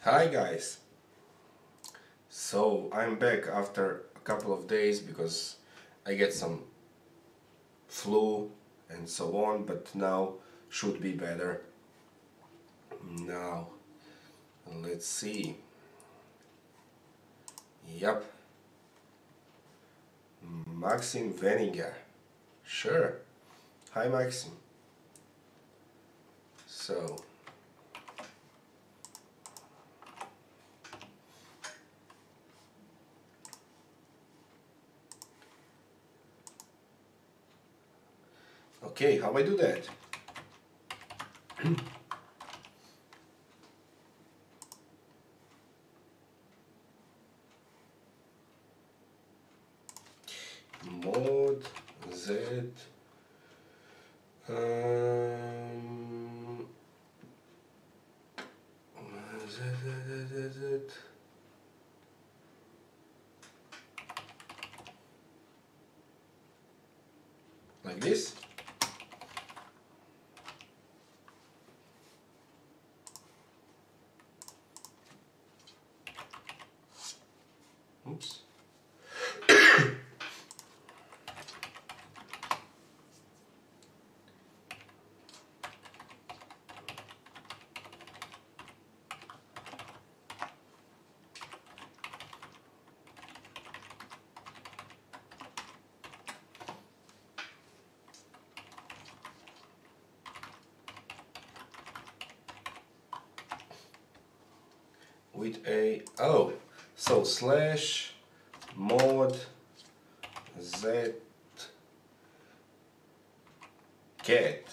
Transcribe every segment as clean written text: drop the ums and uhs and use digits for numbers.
Hi guys, So I'm back after a couple of days because I get some flu and so on, but now should be better. Now let's see. Yep, Maxim Veninger. Sure. Hi Maxim. So okay, how I do that? Mod Z Z like this. Oops. With a so slash mod Z cat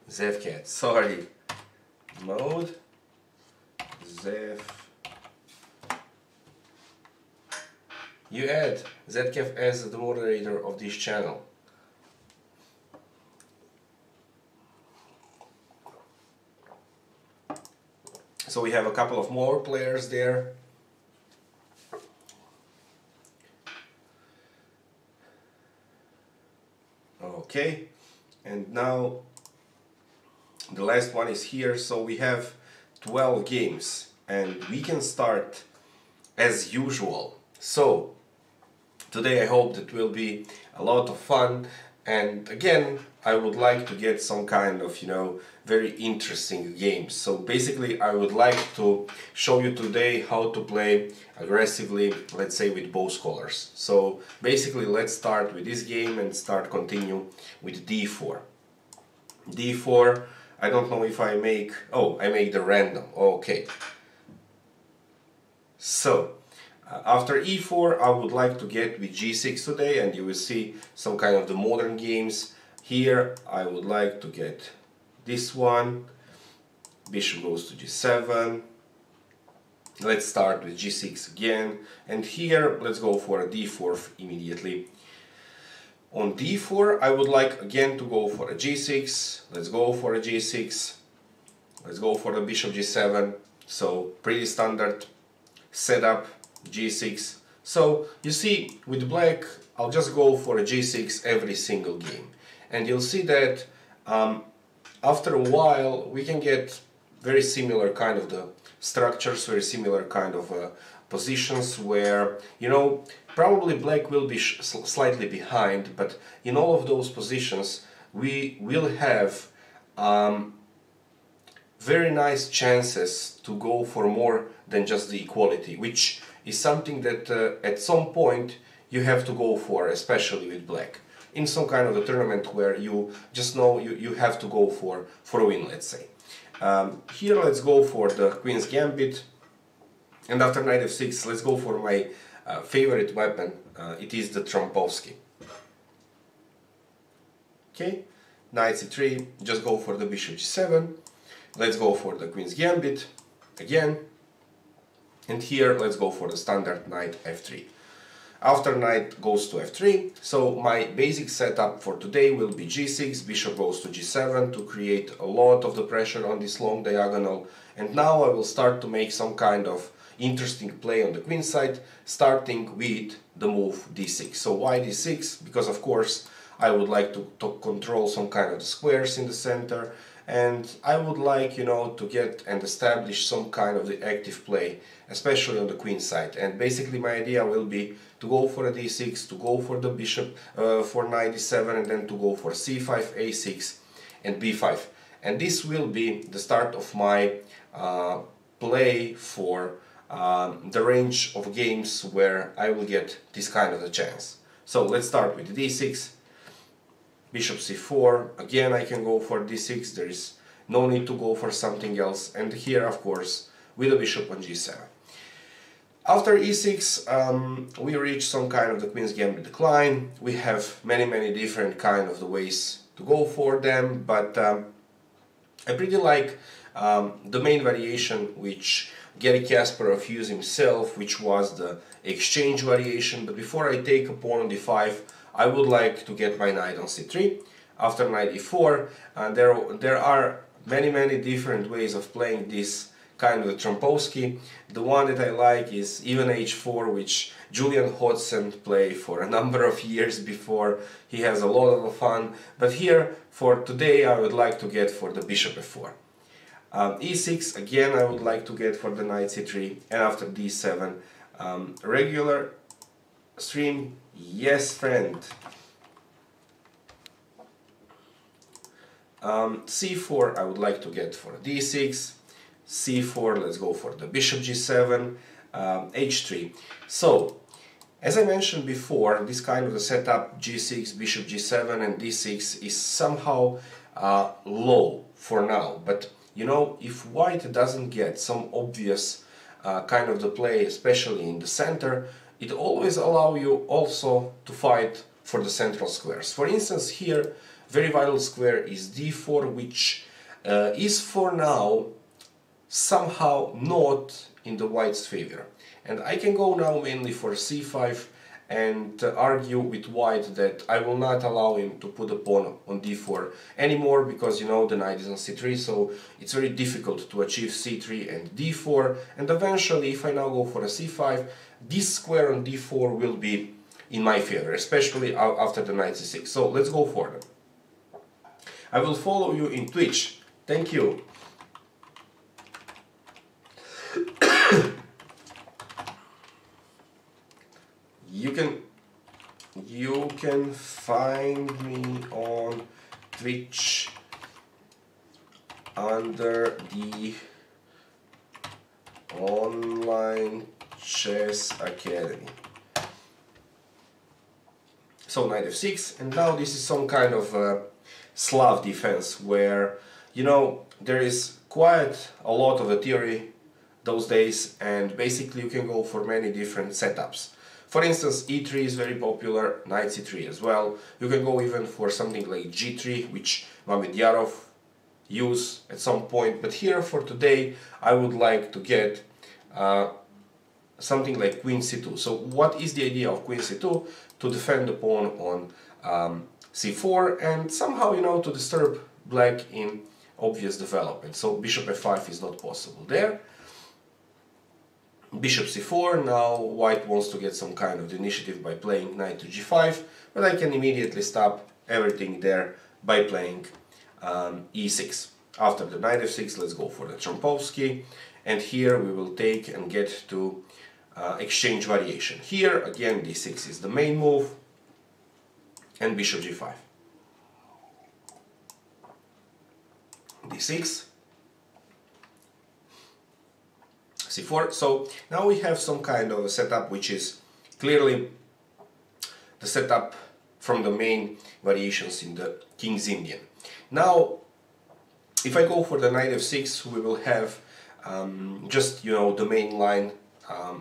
Zevcat, sorry, mode Zev. You add Zcav as the moderator of this channel. So we have a couple of more players there. Okay, and now the last one is here. So we have 12 games and we can start as usual. So today I hope that will be a lot of fun, and again I would like to get some kind of, very interesting games. So basically I would like to show you today how to play aggressively, let's say with both colors. So basically let's start with this game and continue with d4. d4, I don't know if I make, I make the random, okay. So after e4 I would like to get with g6 today, and you will see some kind of the modern games. Here I would like to get this one, bishop goes to g7, let's start with g6 again, and here let's go for a d4 immediately. On d4 I would like again to go for a g6, let's go for a g6, let's go for the bishop g7, so pretty standard setup, g6. So you see with black I'll just go for a g6 every single game, and you'll see that after a while we can get very similar kind of the structures, very similar kind of positions where, probably black will be slightly behind, but in all of those positions we will have very nice chances to go for more than just the equality, which is something that at some point you have to go for, especially with black. In some kind of a tournament where you just know you have to go for a win, let's say. Here let's go for the Queen's Gambit, and after knight f6 let's go for my favorite weapon, it is the Trompovsky. Okay, knight c3, just go for the bishop g7, let's go for the Queen's Gambit again, and here let's go for the standard knight f3. After knight goes to f3, so my basic setup for today will be g6, bishop goes to g7 to create a lot of the pressure on this long diagonal, and now I will start to make some kind of interesting play on the queen side, starting with the move d6. So why d6? Because of course I would like to control some kind of the squares in the center, and I would like, you know, to get and establish some kind of the active play, especially on the queen side. And basically my idea will be to go for a d6, to go for the bishop for knight d7, and then to go for c5, a6 and b5. And this will be the start of my play for the range of games where I will get this kind of a chance. So let's start with d6, bishop c4, again I can go for d6, there is no need to go for something else, and here of course with a bishop on g7. After e6 we reach some kind of the queen's gambit decline. We have many different kind of the ways to go for them, but I pretty like the main variation which Gary Kasparov used himself, which was the exchange variation. But before I take a pawn on d5, I would like to get my knight on c3. After knight e4, there are many different ways of playing this kind of Trompowsky. The one that I like is even h4, which Julian Hodgson played for a number of years before. He has a lot of fun. But here, for today, I would like to get for the bishop f4. e6, again, I would like to get for the knight c3, and after d7, regular stream, yes friend. c4, I would like to get for d6, c4, let's go for the bishop g7, h3. So, as I mentioned before, this kind of a setup, g6, bishop g7 and d6 is somehow low for now, but you know, if white doesn't get some obvious kind of the play, especially in the center, it always allows you also to fight for the central squares. For instance, here, very vital square is d4, which is for now somehow not in the white's favor. And I can go now mainly for c5 and argue with white that I will not allow him to put a pawn on d4 anymore, because you know the knight is on c3, so it's very difficult to achieve c3 and d4, and eventually if I now go for a c5, this square on d4 will be in my favor, especially after the knight c6. So let's go for them. I will follow you in Twitch. Thank you. You can find me on Twitch under the online chess academy. So knight f6, and now this is some kind of Slav defense where, you know, there is quite a lot of a theory those days, and basically you can go for many different setups. For instance, e3 is very popular, knight c3 as well. You can go even for something like g3, which Mamedyarov used at some point. But here for today, I would like to get something like queen c2. So what is the idea of queen c2? To defend the pawn on c4 and somehow, you know, to disturb black in obvious development. So bishop f5 is not possible there. Bishop c4, now white wants to get some kind of the initiative by playing knight to g5, but I can immediately stop everything there by playing e6. After the knight f6, let's go for the Trompowsky, and here we will take and get to exchange variation. Here again d6 is the main move, and bishop g5. d6, c4. So now we have some kind of a setup which is clearly the setup from the main variations in the King's Indian. Now if I go for the knight f6, we will have just, you know, the main line.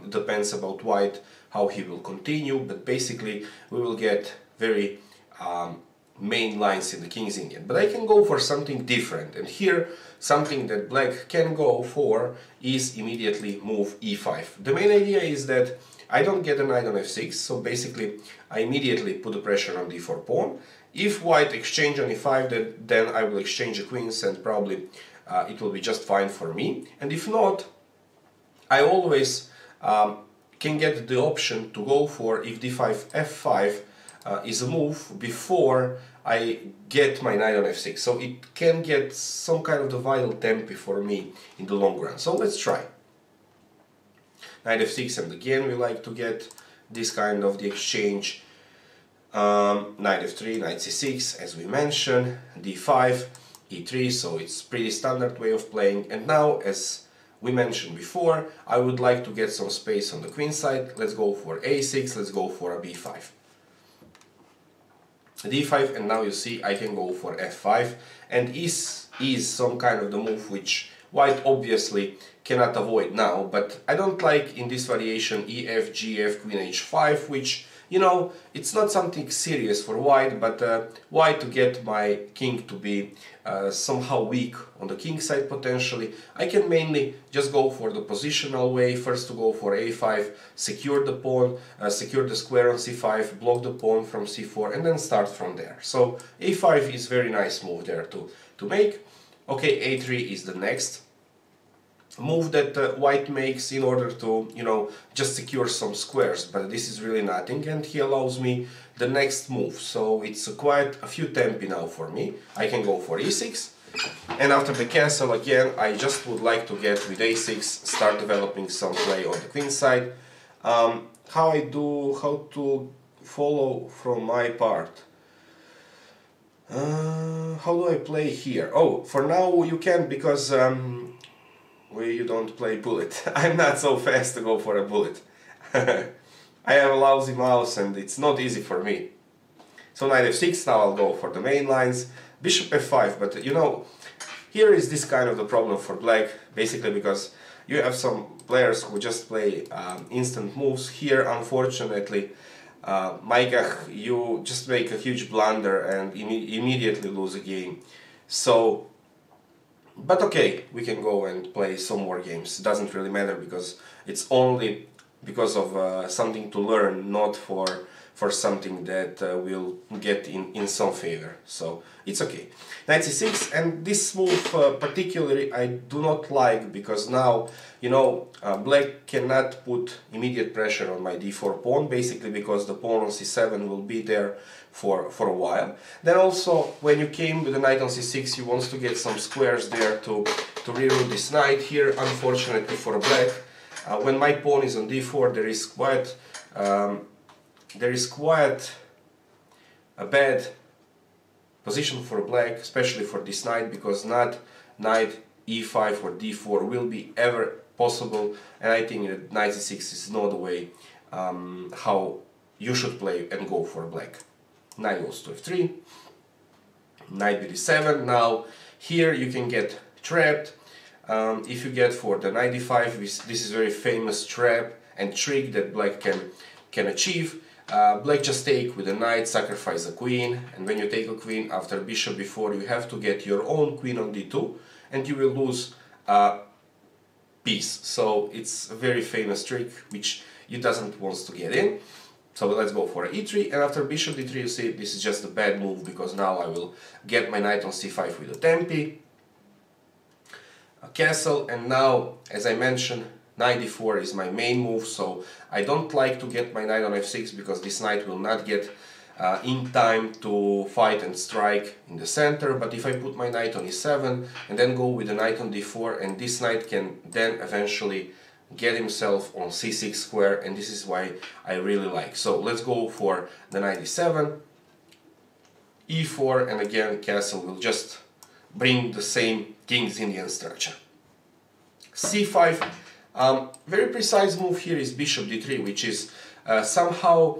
Depends about white how he will continue, but basically we will get very main lines in the King's Indian. But I can go for something different, and here something that black can go for is immediately move e5. The main idea is that I don't get a knight on f6, so basically I immediately put the pressure on d4 pawn. If white exchange on e5, then I will exchange the queens, and probably it will be just fine for me. And if not, I always can get the option to go for, if d5 f5, is a move before I get my knight on f6. So it can get some kind of the vital tempo for me in the long run. So let's try. Knight f6, and again we like to get this kind of the exchange. Knight f3, knight c6, as we mentioned, d5, e3, so it's pretty standard way of playing. And now, as we mentioned before, I would like to get some space on the queen side. Let's go for a6, let's go for a b5. d5, and now you see I can go for f5, and is some kind of the move which white obviously cannot avoid now, but I don't like in this variation ef, gf, queen h5, which, you know, it's not something serious for white, but white to get my king to be somehow weak on the king side potentially. I can mainly just go for the positional way, first to go for a5, secure the pawn, secure the square on c5, block the pawn from c4, and then start from there. So a5 is very nice move there to make. Okay, a3 is the next move that white makes in order to, you know, just secure some squares, but this is really nothing, and he allows me the next move, so it's quite a few tempi now for me. I can go for e6, and after the castle again I just would like to get with a6, start developing some play on the queen side. How to follow from my part. How do I play here? Oh, for now you can, because you don't play bullet. I'm not so fast to go for a bullet. I have a lousy mouse and it's not easy for me. So knight f6, now I'll go for the main lines. Bishop f5, but you know, here is this kind of the problem for black, basically because you have some players who just play instant moves. Here, unfortunately, Micah, you just make a huge blunder and immediately lose a game. So, but okay, we can go and play some more games. It doesn't really matter, because it's only because of something to learn, not for something that will get in some favor. So it's okay. Knight c6, and this move particularly I do not like, because now, you know, black cannot put immediate pressure on my d4 pawn, basically because the pawn on c7 will be there for a while. Then also, when you came with the knight on c6, you want to get some squares there to reroute this knight. Here, unfortunately for black, when my pawn is on d4, there is quite a bad position for black, especially for this knight, because not knight e5 or d4 will be ever possible, and I think that knight c6 is not the way how you should play and go for black. Knight goes to f3, knight bd7. Now here you can get trapped. If you get for the knight d5, this is very famous trap and trick that black can achieve. Black just take with a knight, sacrifice a queen, and when you take a queen after bishop b4, you have to get your own queen on d2, and you will lose a piece. So it's a very famous trick which you doesn't want to get in. So let's go for e3, and after bishop d3, you see this is just a bad move, because now I will get my knight on c5 with a tempi, a castle, and now, as I mentioned, knight d4 is my main move, so I don't like to get my knight on f6, because this knight will not get in time to fight and strike in the center. But if I put my knight on e7 and then go with the knight on d4, and this knight can then eventually get himself on c6 square, and this is why I really like. So let's go for the knight e7, e4, and again castle will just bring the same King's Indian structure. c5, very precise move here is bishop d3, which is somehow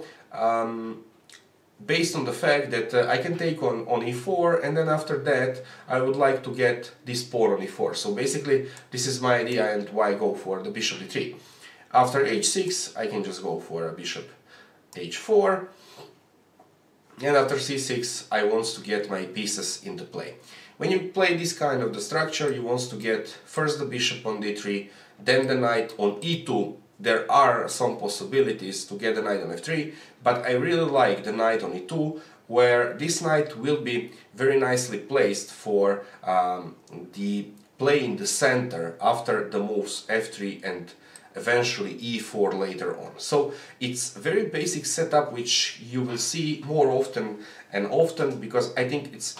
based on the fact that I can take on e4, and then after that I would like to get this pawn on e4. So basically this is my idea and why I go for the bishop d3. After h6 I can just go for a bishop h4, and after c6 I want to get my pieces into play. When you play this kind of the structure, you want to get first the bishop on d3, then the knight on e2. There are some possibilities to get the knight on f3, but I really like the knight on e2, where this knight will be very nicely placed for the play in the center after the moves f3 and eventually e4 later on. So it's a very basic setup which you will see more often and often, because I think it's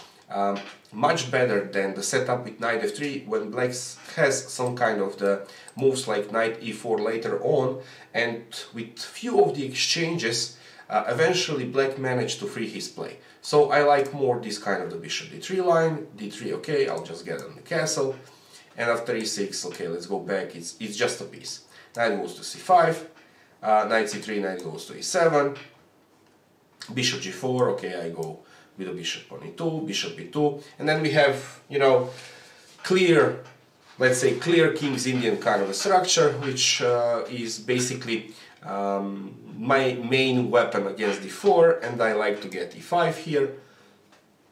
much better than the setup with knight f3 when black has some kind of the moves like knight e4 later on, and with few of the exchanges eventually black managed to free his play. So I like more this kind of the bishop d3 line, d3, okay, I'll just get on the castle, and after e6, okay, let's go back, it's just a piece. Knight goes to c5, knight c3, knight goes to e7, bishop g4, okay, I go with a bishop on e2, bishop e2, and then we have, you know, clear, let's say clear King's Indian kind of a structure, which is basically my main weapon against d4, and I like to get e5 here,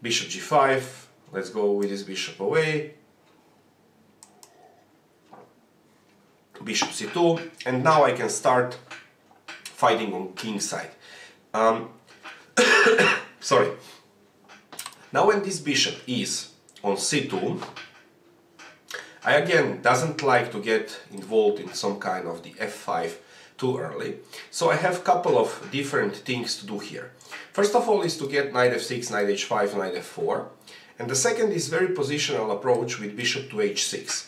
bishop g5, let's go with this bishop away, bishop c2, and now I can start fighting on king's side. Sorry. Now when this bishop is on c2, I again doesn't like to get involved in some kind of the f5 too early. So I have a couple of different things to do here. First of all is to get knight f6, knight h5, knight f4. And the second is very positional approach with bishop to h6,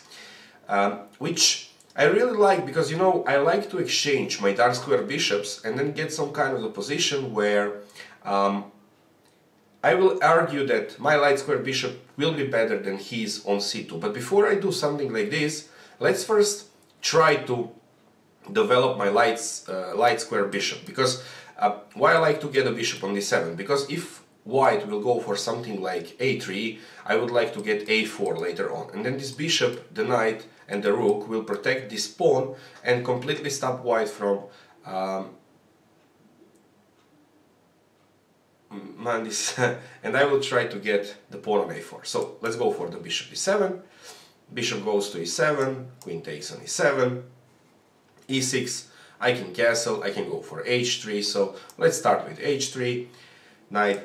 which I really like, because, you know, I like to exchange my dark square bishops and then get some kind of a position where I will argue that my light square bishop will be better than his on c2. But before I do something like this, let's first try to develop my light square bishop. Because why I like to get a bishop on d7? Because if white will go for something like a3, I would like to get a4 later on. And then this bishop, the knight and the rook will protect this pawn and completely stop white from and I will try to get the pawn on a4. So let's go for the bishop e7, bishop goes to e7, queen takes on e7, e6, I can castle, I can go for h3, so let's start with h3, knight,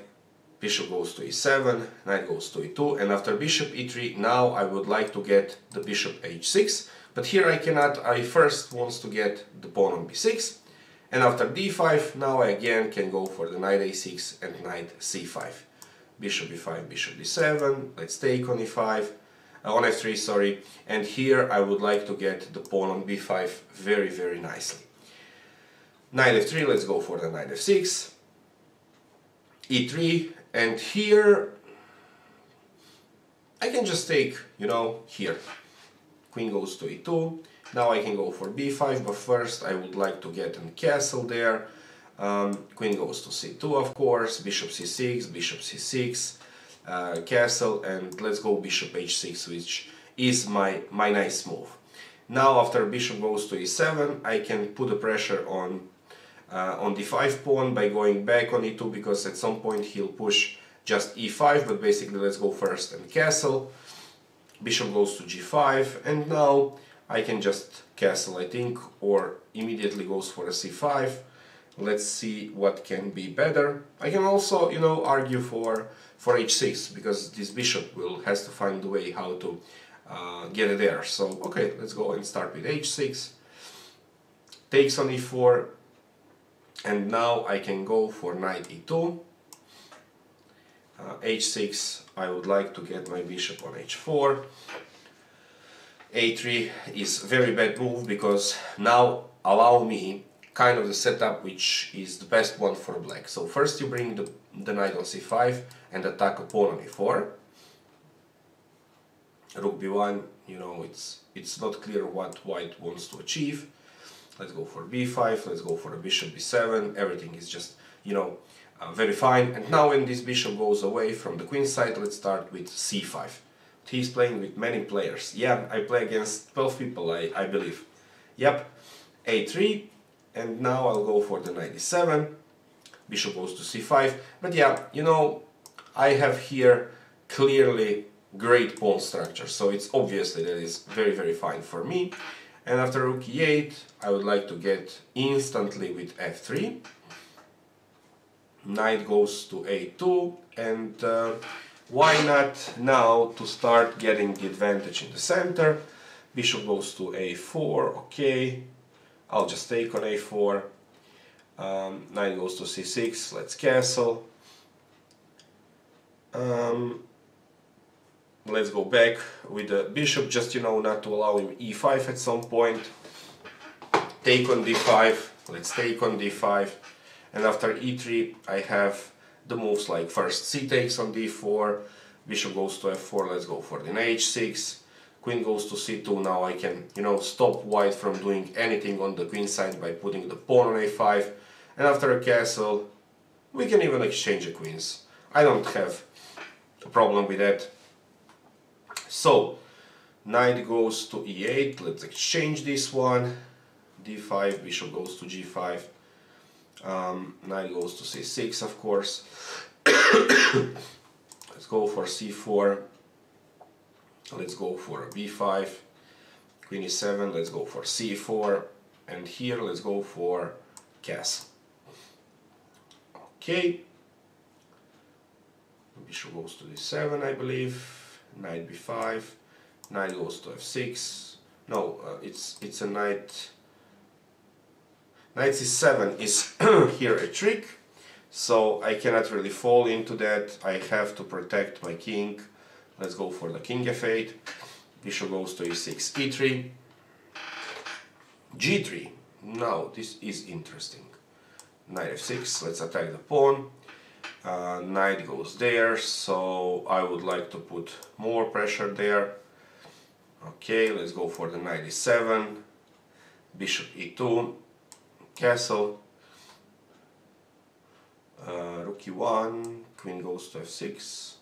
bishop goes to e7, knight goes to e2, and after bishop e3, now I would like to get the bishop h6, but here I cannot, I first want to get the pawn on b6, and after d5, now I again can go for the knight a6 and knight c5. Bishop e5, bishop d7, let's take on e5, on f3, sorry, and here I would like to get the pawn on b5 very, very nicely. Knight f3, let's go for the knight f6, e3, and here I can just take, you know, here. Queen goes to e2. Now I can go for b5, but first I would like to get a castle there. Queen goes to c2, of course, bishop c6, bishop c6, castle, and let's go bishop h6, which is my nice move. Now after bishop goes to e7, I can put the pressure on d5 pawn by going back on e2, because at some point he'll push just e5, but basically let's go first and castle. Bishop goes to g5, and now I can just castle, I think, or immediately goes for a c5. Let's see what can be better. I can also, you know, argue for h6, because this bishop has to find a way how to get it there. So, okay, let's go and start with h6. Takes on e4, and now I can go for knight e2. h6, I would like to get my bishop on h4. a3 is a very bad move, because now allow me kind of the setup which is the best one for black. So first you bring the knight on c5 and attack a pawn on e4. Rook b1, you know, it's not clear what white wants to achieve. Let's go for b5, let's go for a bishop b7, everything is just, you know, very fine. And now when this bishop goes away from the queen side, let's start with c5. He's playing with many players. Yeah, I play against 12 people, I believe. Yep, a3, and now I'll go for the knight e7, bishop goes to c5. But yeah, you know, I have here clearly great pawn structure, so it's obviously that is very, very fine for me. And after rook e8, I would like to get instantly with f3. Knight goes to a2, and why not now to start getting the advantage in the center? Bishop goes to a4, okay. I'll just take on a4. Knight goes to c6, let's castle. Let's go back with the bishop, just not to allow him e5 at some point. Take on d5, let's take on d5. And after e3 I have the moves like first c takes on d4, bishop goes to f4, let's go for the h6, queen goes to c2. Now I can stop white from doing anything on the queen side by putting the pawn on a5, and after a castle we can even exchange the queens. I don't have a problem with that. So knight goes to e8, let's exchange this one, d5, bishop goes to g5, knight goes to c6 of course. Let's go for c4, let's go for b5, queen e7, let's go for c4, and here let's go for castle. Okay, bishop goes to d7 I believe, knight b5, knight goes to f6, no, it's a knight c7 is here a trick, so I cannot really fall into that. I have to protect my king. Let's go for the king f8, bishop goes to e6, e3, g3. Now this is interesting. Knight f6, let's attack the pawn. Knight goes there, so I would like to put more pressure there. Okay, let's go for the knight e7, bishop e2, castle, rook e1, queen goes to f6,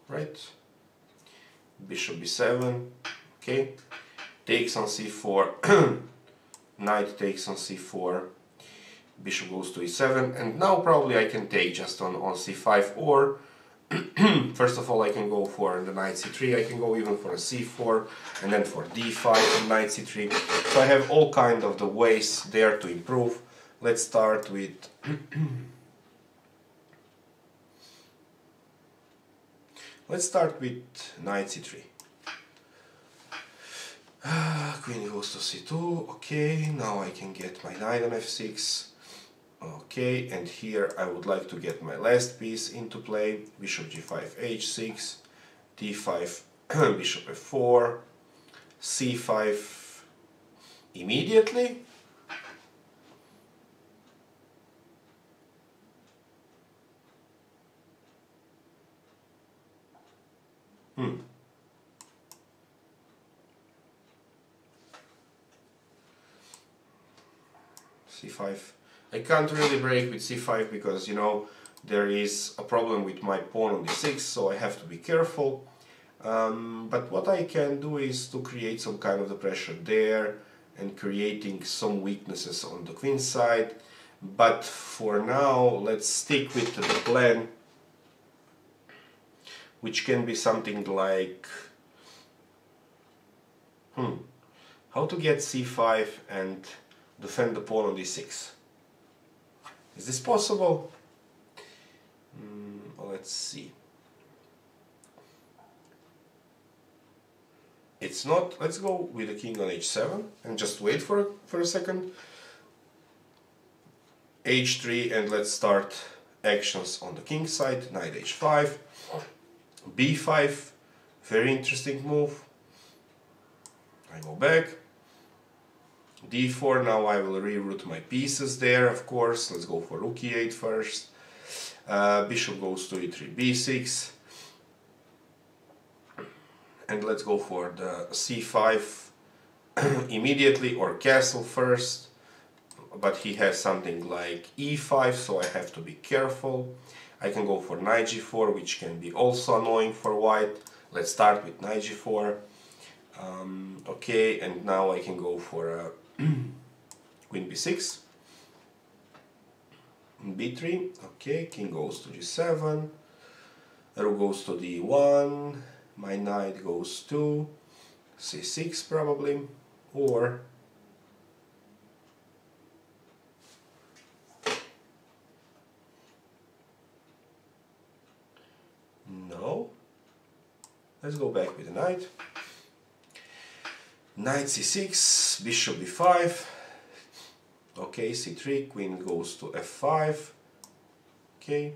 right, bishop b7, okay, takes on c4, knight takes on c4, bishop goes to e7, and now probably I can take just on c5, or first of all I can go for the knight c3, I can go even for a c4, and then for d5 and knight c3, so I have all kind of the ways there to improve. Let's start with knight c3. Queen goes to c2, okay, now I can get my knight on f6. Okay, and here I would like to get my last piece into play. Bishop g5, h6, d5, bishop f4, c5 immediately. c5. I can't really break with c5 because there is a problem with my pawn on d6, so I have to be careful. But what I can do is to create some kind of the pressure there and creating some weaknesses on the queen side. But for now, let's stick with the plan, which can be something like how to get c5 and defend the pawn on d6. Is this possible? Let's see. It's not. Let's go with the king on h7 and just wait for a second. h3, and let's start actions on the king side. Knight h5, b5, very interesting move. I go back. d4, now I will reroute my pieces there, of course. Let's go for rook e8 first. Bishop goes to e3, b6. And let's go for the c5 immediately, or castle first. But he has something like e5, so I have to be careful. I can go for knight g4, which can be also annoying for white. Let's start with knight g4. Okay, and now I can go for a queen b6, b3, okay, king goes to g7, rook goes to d1, my knight goes to c6 probably, or Let's go back with the knight. Knight c6, bishop b5. Okay, c3, queen goes to f5. Okay,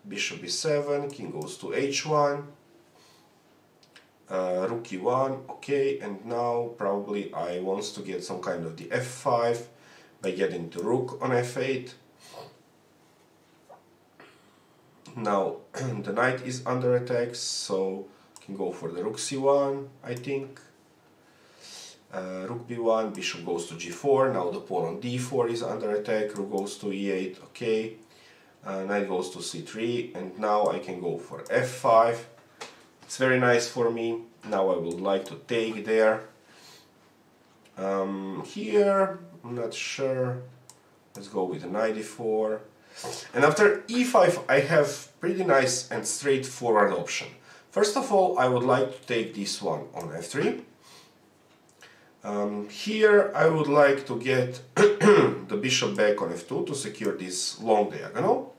bishop b7, king goes to h1. Rook e1, okay, and now probably I want to get some kind of the f5 by getting the rook on f8. Now the knight is under attack, so I can go for the rook c1, I think. Rook b1, bishop goes to g4, now the pawn on d4 is under attack, rook goes to e8, okay. Knight goes to c3, and now I can go for f5. It's very nice for me. Now I would like to take there. Here, I'm not sure. Let's go with the knight e4. And after e5 I have pretty nice and straightforward option. First of all, I would like to take this one on f3. Here I would like to get the bishop back on f2 to secure this long diagonal.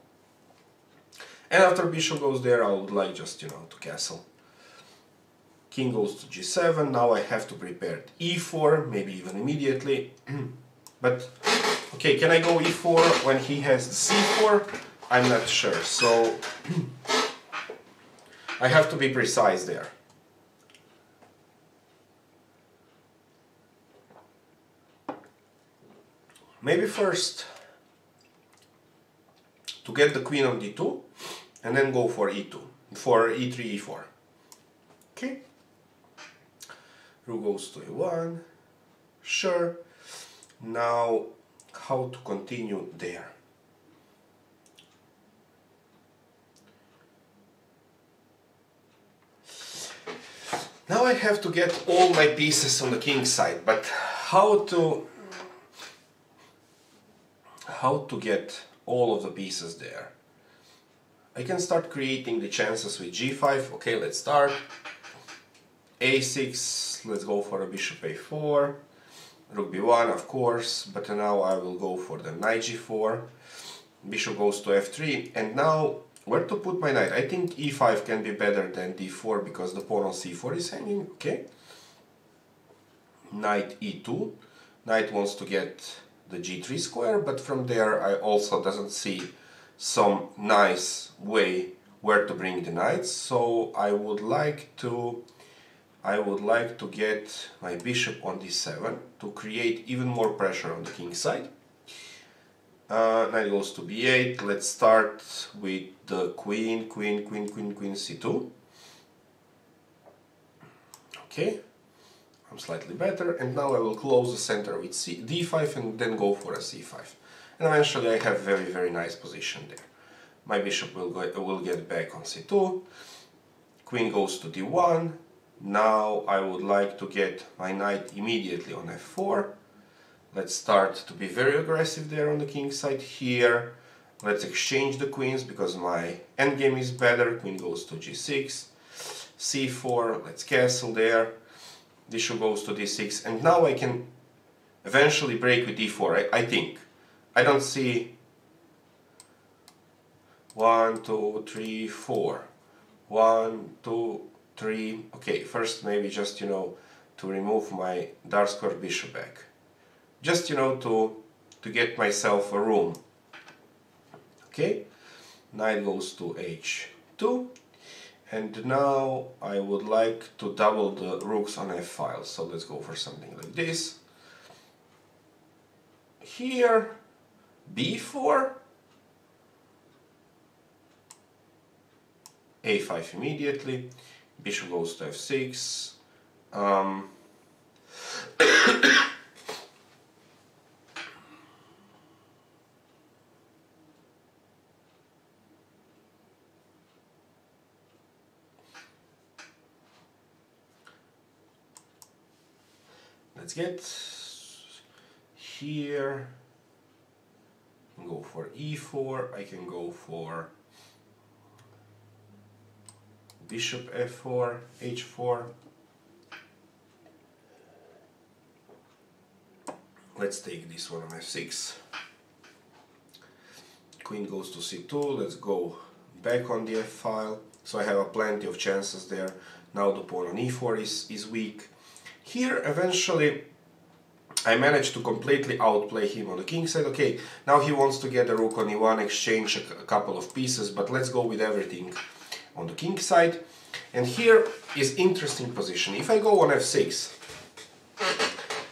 And after bishop goes there, I would like just, to castle. King goes to g7, now I have to prepare e4, maybe even immediately. But, okay, can I go e4 when he has the c4? I'm not sure, so I have to be precise there. Maybe first to get the queen on d2 and then go for e2, for e3, e4. Okay. Rook goes to e1. Sure. Now how to continue there? Now I have to get all my pieces on the king's side, but how to get all of the pieces there? I can start creating the chances with g5. Okay, let's start. a6, let's go for a bishop a4. Rook b1, of course, but now I will go for the knight g4. Bishop goes to f3, and now where to put my knight? I think e5 can be better than d4 because the pawn on c4 is hanging. Okay. Knight e2. Knight wants to get the g3 square, but from there I also doesn't see some nice way where to bring the knights. So I would like to get my bishop on d7 to create even more pressure on the king's side. Knight goes to b8. Let's start with the queen c2. Okay, I'm slightly better, and now I will close the center with d5 and then go for a c5. And eventually I have very nice position there. My bishop will get back on c2. Queen goes to d1. Now I would like to get my knight immediately on f4. Let's start to be very aggressive there on the king's side here. Let's exchange the queens because my endgame is better. Queen goes to g6, c4, let's castle there. Bishop goes to d6, and now I can eventually break with d4, I think. I don't see 1, 2, 3, 4. 1, 2, 3. Okay, first maybe just, to remove my dark square bishop back. Just, to get myself a room. Okay, knight goes to h2. And now I would like to double the rooks on f-file. So let's go for something like this. Here, b4. a5 immediately. Bishop goes to f6. Let's get here. Go for e4. I can go for bishop f4, h4. Let's take this one on f6. Queen goes to c2. Let's go back on the f-file. So I have plenty of chances there Now the pawn on e4 is weak. Here eventually I managed to completely outplay him on the king side. Okay, now he wants to get the rook on e1, exchange a couple of pieces, but let's go with everything on the king side. And here is interesting position. If I go on f6,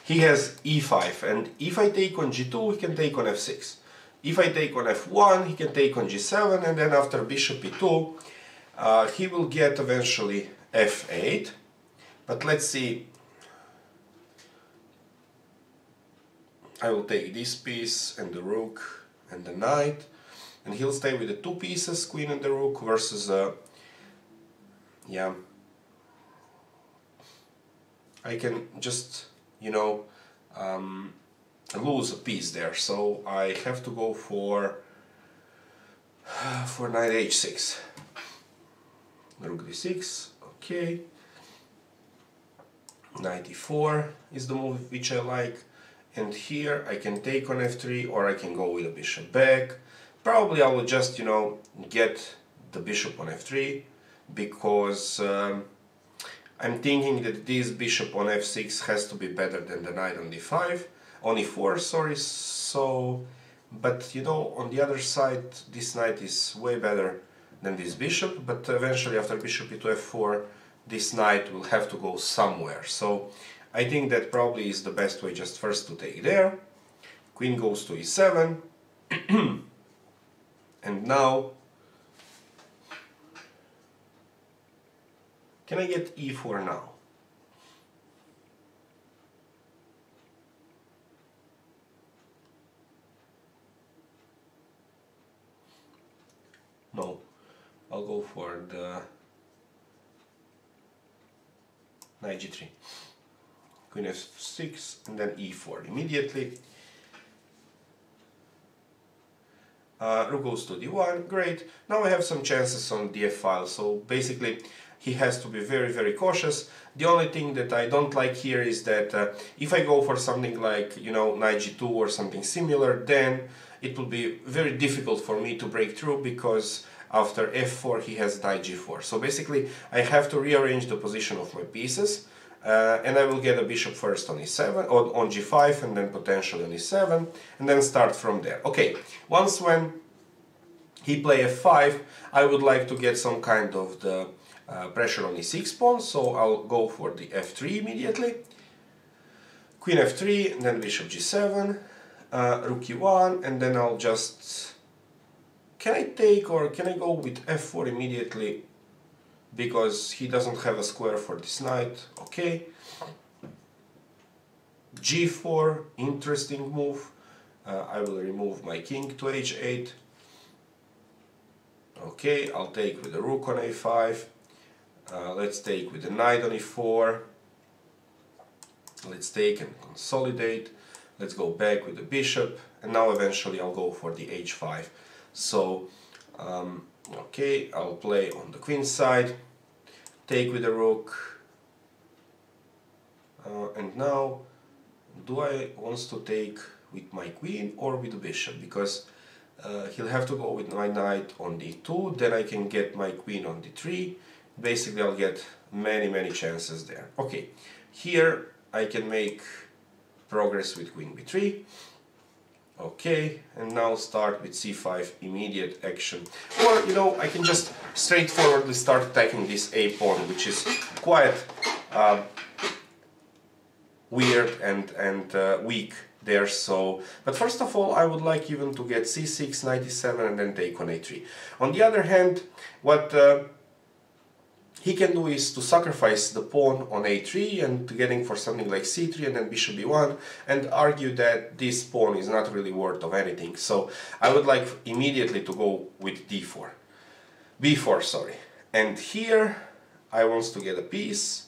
he has e5, and if I take on g2, he can take on f6. If I take on f1, he can take on g7, and then after bishop e2, he will get eventually f8. But let's see. I will take this piece and the rook and the knight, and he'll stay with the two pieces, queen and the rook, versus yeah, I can just, you know, lose a piece there, so I have to go for knight h6, rook d6, okay, knight e4 is the move which I like. And here I can take on f3, or I can go with a bishop back. Probably I will just, you know, get the bishop on f3, because I'm thinking that this bishop on f6 has to be better than the knight on d5, on e4, sorry. So, but you know, on the other side, this knight is way better than this bishop, but eventually after bishop e to f4, this knight will have to go somewhere. So I think that probably is the best way, just first to take there. Queen goes to e7. And now, can I get e4 now? No, I'll go for the knight g3. Queen f6 and then e4 immediately. Rook goes to d1, great. Now I have some chances on the f-file, so basically he has to be very, very cautious. The only thing that I don't like here is that if I go for something like, you know, knight g2 or something similar, then it will be very difficult for me to break through, because after f4 he has knight g4. So basically I have to rearrange the position of my pieces. And I will get a bishop first on e7, or on g5, and then potentially on e7, and then start from there. Okay, once when he play f5, I would like to get some kind of the pressure on e6 pawn, so I'll go for the f3 immediately. Queen f3, and then bishop g7, rook e1, and then I'll just... Can I take, or can I go with f4 immediately? Because he doesn't have a square for this knight. Okay. g4, interesting move. I will remove my king to h8. Okay, I'll take with the rook on a5. Let's take with the knight on e4. Let's take and consolidate. Let's go back with the bishop. And now eventually I'll go for the h5. So, okay, I'll play on the queen side. Take with the rook, and now do I want to take with my queen or with the bishop, because he'll have to go with my knight on d2, then I can get my queen on d3. Basically I'll get many chances there. Okay, here I can make progress with queen b3. Okay, and now start with c5, immediate action. Or, you know, I can just straightforwardly start attacking this a pawn, which is quite weird and weak there. So, but first of all, I would like even to get c6, knight e7, and then take on a3. On the other hand, what he can do is to sacrifice the pawn on a3 and getting for something like c3 and then bishop b1, and argue that this pawn is not really worth of anything. So I would like immediately to go with d4, b4, sorry. And here I want to get a piece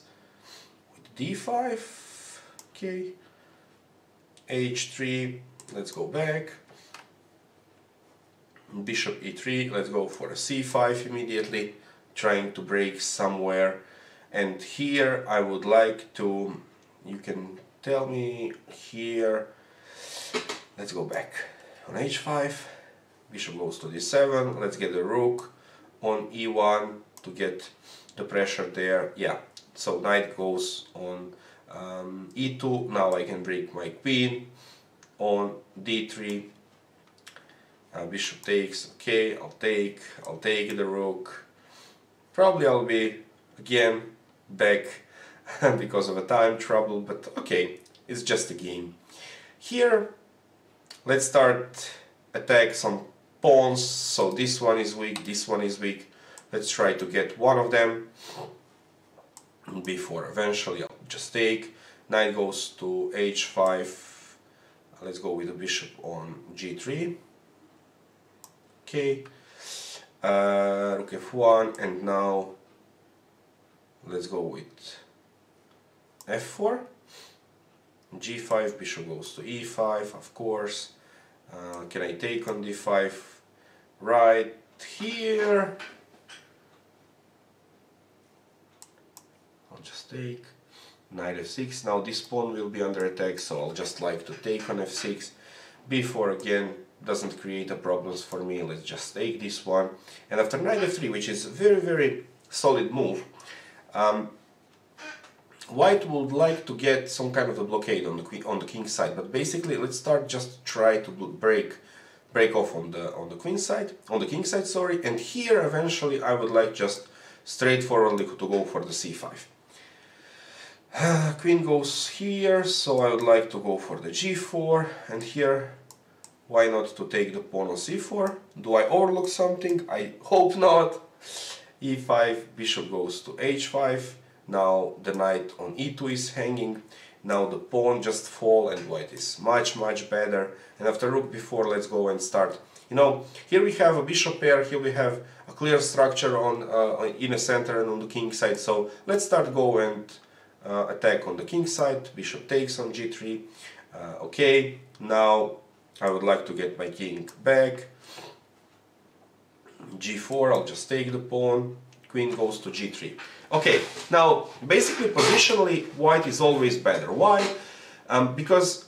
with d5, okay, h3, let's go back, bishop e3, let's go for a c5 immediately, trying to break somewhere. And here I would like to, you can tell me here, let's go back on h5, bishop goes to d7, let's get the rook on e1 to the pressure there. Yeah, so knight goes on e2. Now I can break my queen on d3. Bishop takes. Okay, I'll take the rook. Probably I'll be again back because of a time trouble, but okay, it's just a game. Here, let's start attack some pawns. So this one is weak, this one is weak. Let's try to get one of them before eventually I'll just take. Knight goes to h5. Let's go with the bishop on g3. Okay, rook f1, and now let's go with f4. g5, bishop goes to e5, of course. Can I take on d5? Right here. I'll just take. Knight f6. Now this pawn will be under attack, so I'll just like to take on f6. b4 again doesn't create a problems for me. Let's just take this one. And after knight f3, which is a very solid move, white would like to get some kind of a blockade on the king's side, but basically let's start just try to break off on the king's side, sorry. And here eventually I would like just straightforwardly to go for the c5. Queen goes here, so I would like to go for the g4, and here why not to take the pawn on c4? Do I overlook something? I hope not. e5, bishop goes to h5. Now the knight on e2 is hanging. Now the pawn just fall and white is much better. And after rook b4, let's go and start. You know, here we have a bishop pair, here we have a clear structure in the center and on the king side. So let's start go and attack on the king side. Bishop takes on g3. Okay, now I would like to get my king back. g4, I'll just take the pawn. Queen goes to g3. Okay, now basically positionally white is always better. Why? Because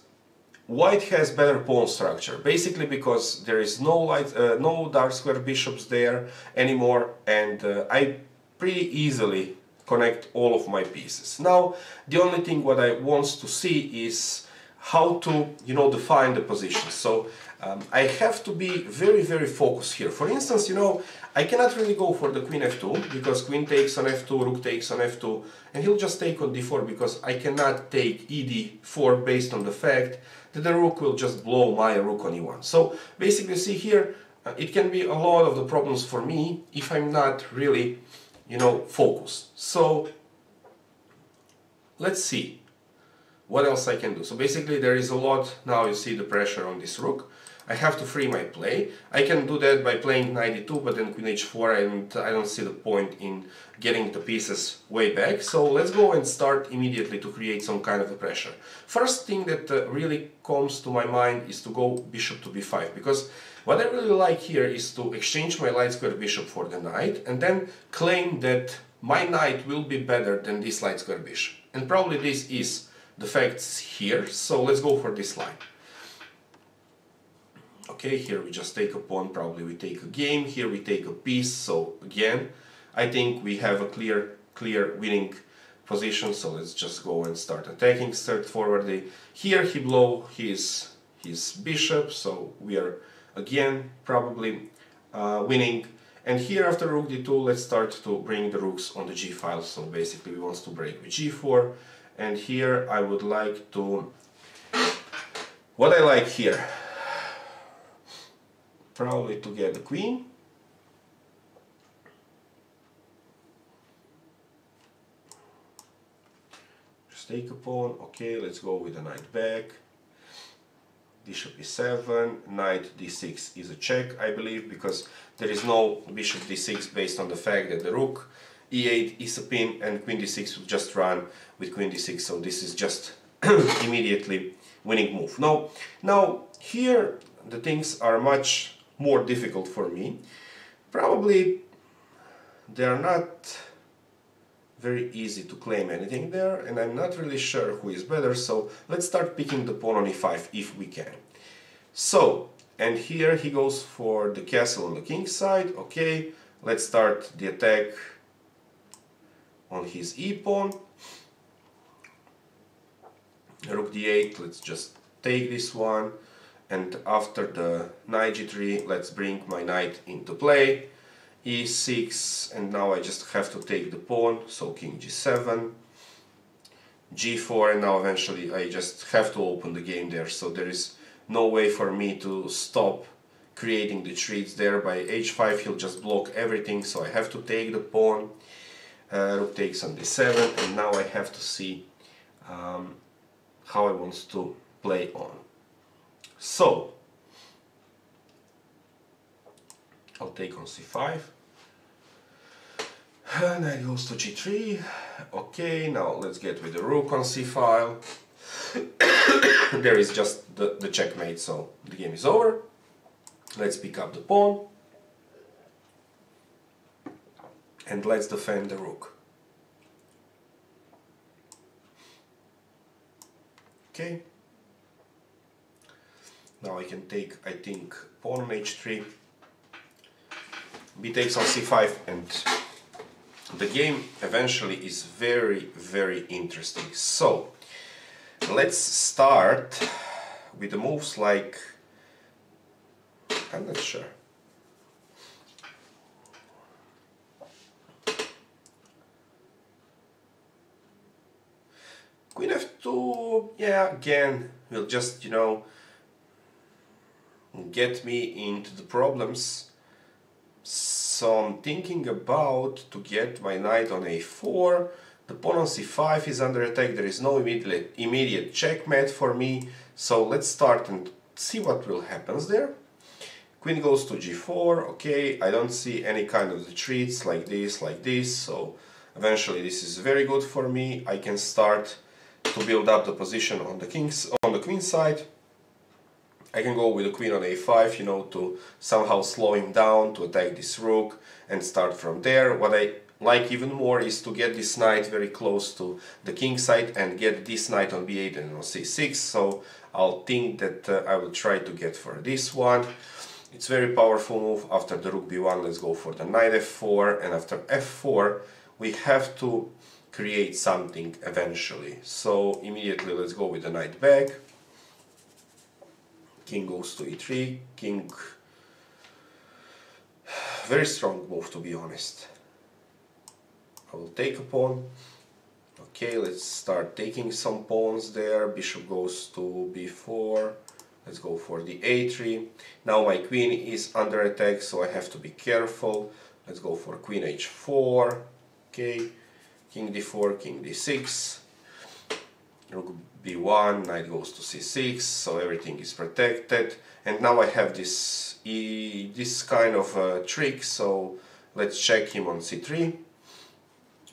white has better pawn structure. Basically because there is no dark square bishops there anymore, and I pretty easily connect all of my pieces. Now the only thing what I want to see is how to, you know, define the position. So I have to be very focused here. For instance, you know, I cannot really go for the queen f2 because queen takes on f2, rook takes on f2, and he'll just take on d4 because I cannot take ed4 based on the fact that the rook will just blow my rook on e1. So basically, see here, it can be a lot of the problems for me if I'm not really, you know, focused. So let's see what else I can do. So basically there is a lot, now you see the pressure on this rook. I have to free my play. I can do that by playing knight e2, but then queen h4, and I don't see the point in getting the pieces way back. So let's go and start immediately to create some kind of a pressure. First thing that really comes to my mind is to go bishop to b5, because what I really like here is to exchange my light square bishop for the knight and then claim that my knight will be better than this light square bishop. And probably this is the facts here, so let's go for this line. Okay, here we just take a pawn, probably we take a game, here we take a piece, so again, I think we have a clear winning position, so let's just go and start attacking straightforwardly. Here he blow his bishop, so we are again probably winning. And here after rook d2, let's start to bring the rooks on the g file, so basically we want to break with g4. And here I would like to, what I like here, probably to get the queen. Just take a pawn. Okay, let's go with the knight back. Bishop e7, knight d6 is a check, I believe, because there is no bishop d6 based on the fact that the rook e8 is a pin and queen d6 will just run with queen d6, so this is just immediately winning move. Now here the things are much more difficult for me. Probably they are not very easy to claim anything there, and I'm not really sure who is better, so let's start picking the pawn on e5 if we can. So, and here he goes for the castle on the king's side. Okay, let's start the attack on his e-pawn. Rook d8, let's just take this one, and after the knight g3, let's bring my knight into play. e6, and now I just have to take the pawn, so king g7, g4, and now eventually I just have to open the game there, so there is no way for me to stop creating the treats there. By h5 he'll just block everything, so I have to take the pawn. Rook takes on d7, and now I have to see how I want to play on. So I'll take on c5. Knight goes to g3. Okay, now let's get with the rook on c-file. There is just the checkmate, so the game is over. Let's pick up the pawn. And let's defend the rook. Okay. Now I can take, I think, pawn on h3. B takes on c5, and the game eventually is very, very interesting. So let's start with the moves like, I'm not sure. Queen f2, yeah, again, will just, get me into the problems. So I'm thinking about to get my knight on a4. The pawn on c5 is under attack. There is no immediate checkmate for me. So let's start and see what will happen there. Queen goes to g4. Okay, I don't see any kind of retreats like this. So eventually this is very good for me. I can start to build up the position on the queen side. I can go with the queen on a5, to somehow slow him down, to attack this rook and start from there. What I like even more is to get this knight very close to the king side and get this knight on b8 and on c6. So I'll think that I will try to get for this one. It's very powerful move. After the rook b1, let's go for the knight f4, and after f4 we have to create something eventually. So immediately let's go with the knight back. King goes to e3, king, very strong move to be honest. I will take a pawn. Okay, let's start taking some pawns there. Bishop goes to b4, let's go for the a3. Now my queen is under attack, so I have to be careful. Let's go for queen h4, okay, king d4, king d6. Rook b1, knight goes to c6, so everything is protected. And now I have this kind of trick, so let's check him on c3.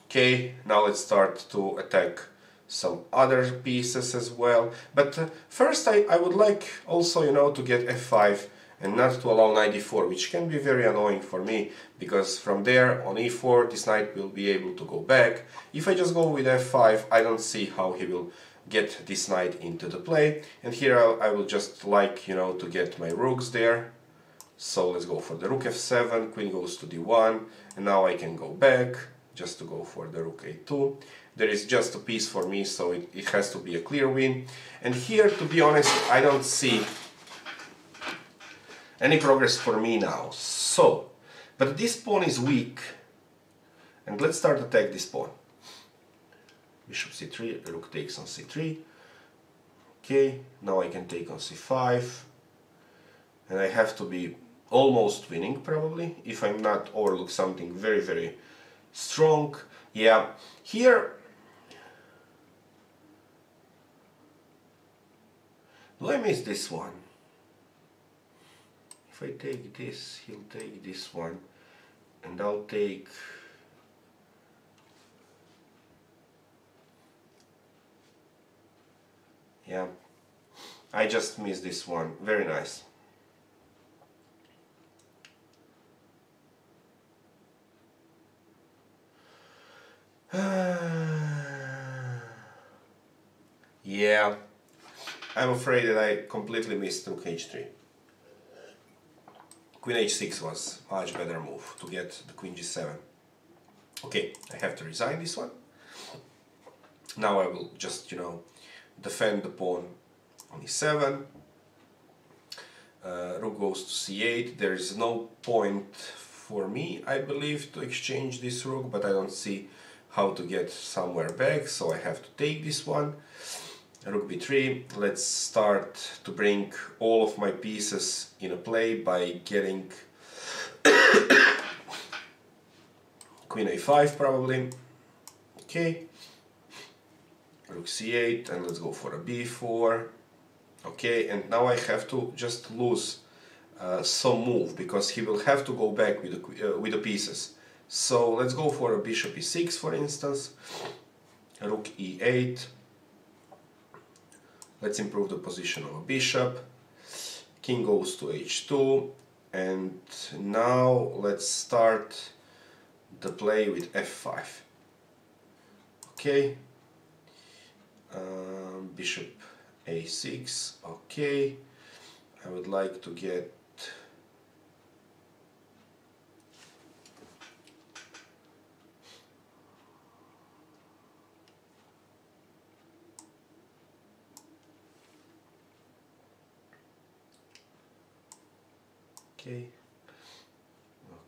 Okay, now let's start to attack some other pieces as well. But first I would like also, to get f5 and not to allow knight d4, which can be very annoying for me, because from there on e4 this knight will be able to go back. If I just go with f5, I don't see how he will get this knight into the play, and here I will just like, to get my rooks there. So let's go for the rook f7, queen goes to d1, and now I can go back just to go for the rook a2. There is just a piece for me, so it has to be a clear win. And here, to be honest, I don't see any progress for me now. So, but this pawn is weak, and let's start to attack this pawn. Bishop c3, rook takes on c3. Okay, now I can take on c5. And I have to be almost winning probably, if I'm not overlook something very, very strong. Yeah, here... Do I miss this one? If I take this, he'll take this one. And I'll take... Yeah, I just missed this one. Very nice. Yeah, I'm afraid that I completely missed rook h3. Queen h6 was a much better move to get the queen g7. Okay, I have to resign this one. Now I will just, defend the pawn on e7. Rook goes to c8. There is no point for me, I believe, to exchange this rook, but I don't see how to get somewhere back, so I have to take this one. Rook b3. Let's start to bring all of my pieces in a play by getting queen a5 probably. Okay. Rook c8, and let's go for a b4. Okay, and now I have to just lose some move, because he will have to go back with the pieces. So let's go for a bishop e6, for instance. Rook e8. Let's improve the position of a bishop. King goes to h2, and now let's start the play with f5. Okay. Bishop a6. Okay. I would like to get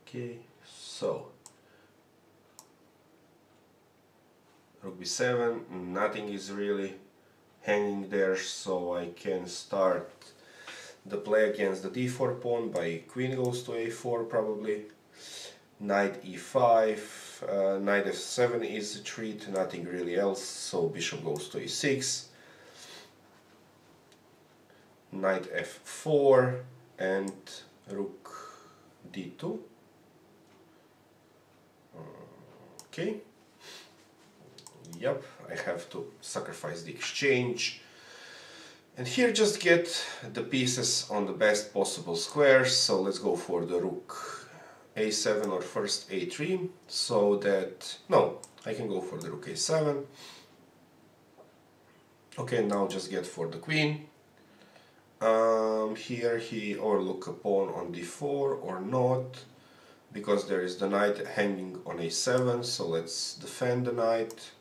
okay, so rook b7, nothing is really hanging there, so I can start the play against the d4 pawn by queen goes to a4 probably. Knight e5, knight f7 is a treat, nothing really else, so bishop goes to e6. Knight f4 and rook d2. Okay. Yep, I have to sacrifice the exchange. And here just get the pieces on the best possible squares. So let's go for the rook a7 or first a3. So that, no, I can go for the rook a7. Okay, now just get for the queen. Here he overlook a pawn on d4 or not, because there is the knight hanging on a7, so let's defend the knight.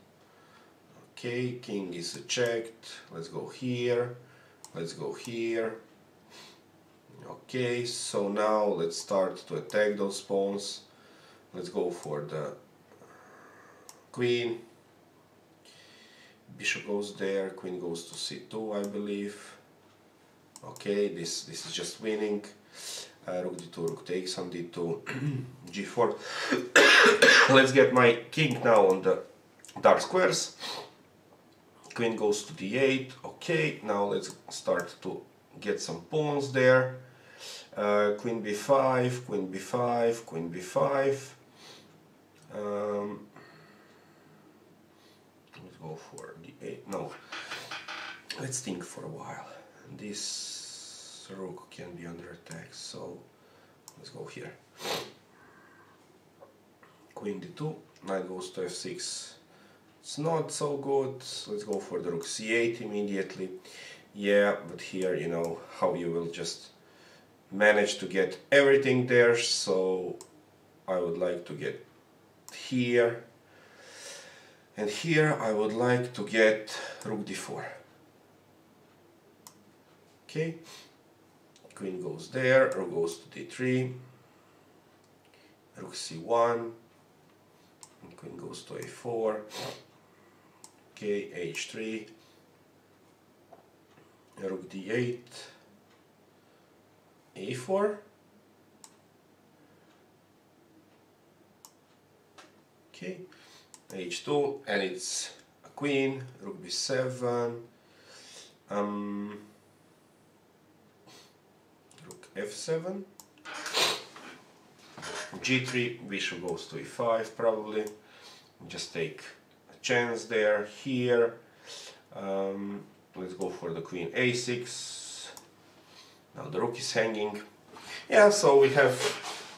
Okay, king is checked. Let's go here. Let's go here. Okay, so now let's start to attack those pawns. Let's go for the queen. Bishop goes there, queen goes to c2, I believe. Okay, this is just winning. Rook d2, rook takes on d2, g4. Let's get my king now on the dark squares. Queen goes to d8. Okay, now let's start to get some pawns there. Queen b5, queen b5, queen b5. Let's go for d8. No, let's think for a while. This rook can be under attack, so let's go here. Queen d2, knight goes to f6. It's not so good. Let's go for the rook c8 immediately. Yeah, but here you know how you will just manage to get everything there, so I would like to get here, and here I would like to get rook d4. Okay, queen goes there, rook goes to d3, rook c1, and queen goes to a4. Okay, h3, rook d8, a4. Okay, h2, and it's a queen, rook b7, rook f7, g3, bishop goes to e5 probably. Just take a chance there. Here, let's go for the queen a6. Now the rook is hanging. Yeah, so we have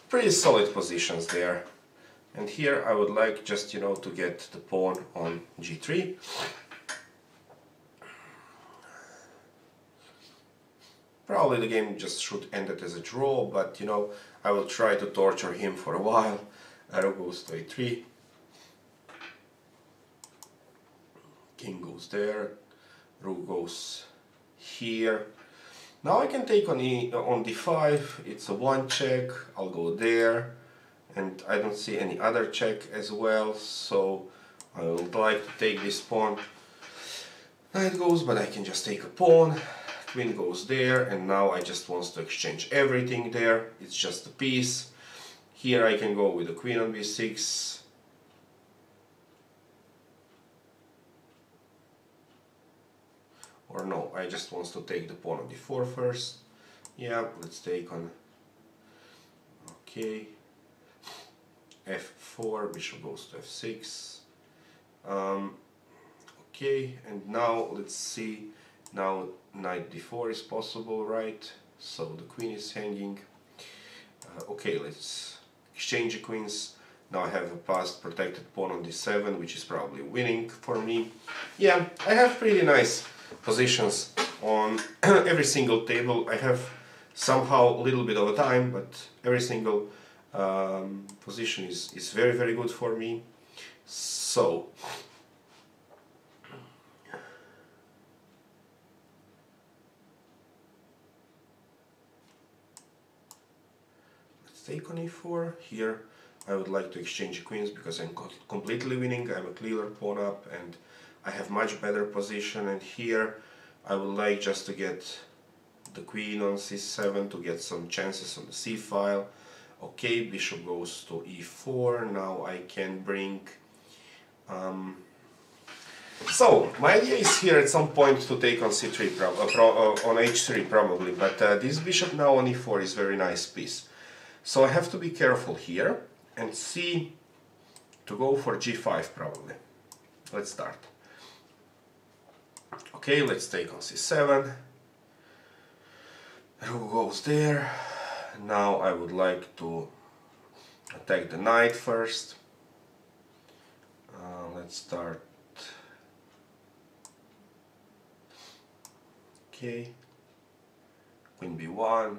pretty solid positions there. And here I would like just, to get the pawn on g3. Probably the game just should end it as a draw, but I will try to torture him for a while. Rook goes to a3. king goes there, rook goes here. Now I can take on d5, it's a one check, I'll go there, and I don't see any other check as well, so I would like to take this pawn. Knight goes, but I can just take a pawn, queen goes there, and now I just want to exchange everything there, it's just a piece. Here I can go with the queen on b6. Or no, I just want to take the pawn on d4 first. Yeah, let's take on, okay, f4, bishop goes to f6. Okay, and now let's see, now knight d4 is possible, right? So the queen is hanging. Okay, let's exchange the queens. Now I have a passed protected pawn on d7, which is probably winning for me. Yeah, I have pretty nice positions on every single table. I have somehow a little bit of a time, but every single position is very, very good for me. So let's take on e4. Here I would like to exchange the queens because I'm completely winning. I'm a clearer pawn up and I have much better position, and here I would like just to get the queen on c7 to get some chances on the c file. Okay, bishop goes to e4. Now I can bring so my idea is here at some point to take on c3 on h3 probably, but this bishop now on e4 is very nice piece, so I have to be careful here and see to go for g5 probably. Let's start. Okay, let's take on c7. Rook goes there. Now I would like to attack the knight first. Let's start. Okay, queen b1,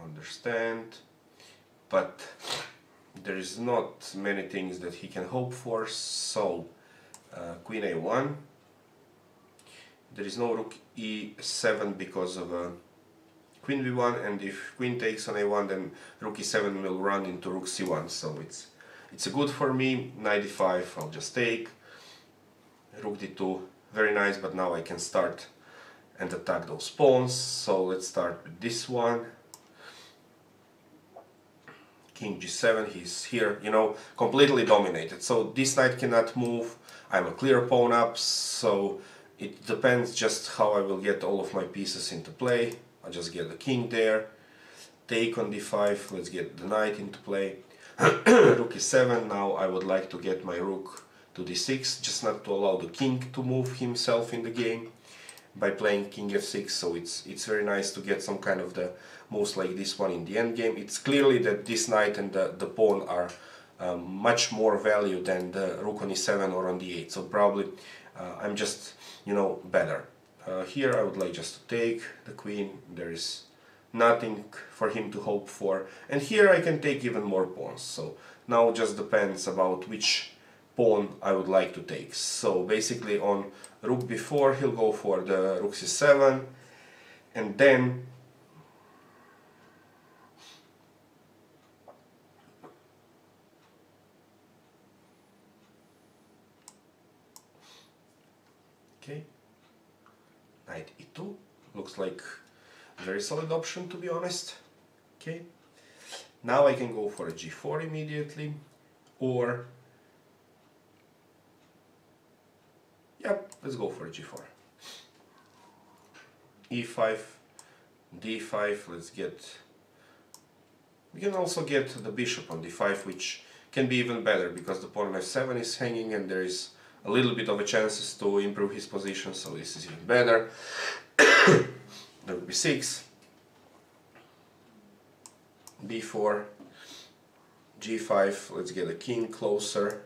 understand, but there is not many things that he can hope for, so queen a1. There is no rook e7 because of queen b1, and if queen takes on a1, then rook e7 will run into rook c1, so it's a good for me. Knight d5, I'll just take. Rook d2, very nice, but now I can start and attack those pawns, so let's start with this one. King g7, he's here, you know, completely dominated, so this knight cannot move. I'm a clear pawn up, so it depends just how I will get all of my pieces into play. I'll just get the king there, take on d5, let's get the knight into play. Rook e7, now I would like to get my rook to d6, just not to allow the king to move himself in the game by playing king f6, so it's very nice to get some kind of the moves like this one in the end game. It's clearly that this knight and the pawn are much more value than the rook on e7 or on d8, so probably I'm just, you know, better. Here I would like just to take the queen, there is nothing for him to hope for, and here I can take even more pawns, so now it just depends about which pawn I would like to take. So basically on rook b4 he'll go for the rook c7, and then okay, knight e2 looks like a very solid option, to be honest. Okay, now I can go for a g4 immediately, or yep, let's go for a g4. e5, d5, let's get, we can also get the bishop on d5, which can be even better because the pawn on f7 is hanging and there is a little bit of a chances to improve his position, so this is even better. Rook b6, b4, g5, let's get a king closer.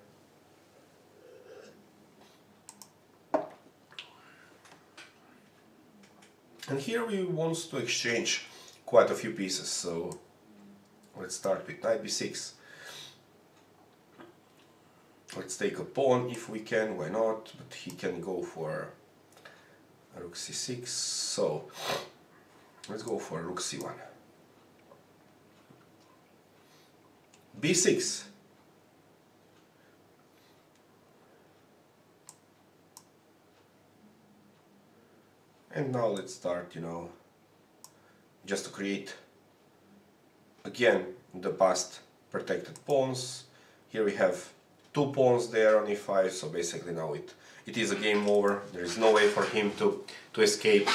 And here we want to exchange quite a few pieces, so let's start with knight b6. Let's take a pawn if we can, why not? But he can go for rook c6, so let's go for rook c1. b6. And now let's start, you know, just to create again the past protected pawns. Here we have 2 pawns there on e5, so basically now it is a game over. There is no way for him to escape.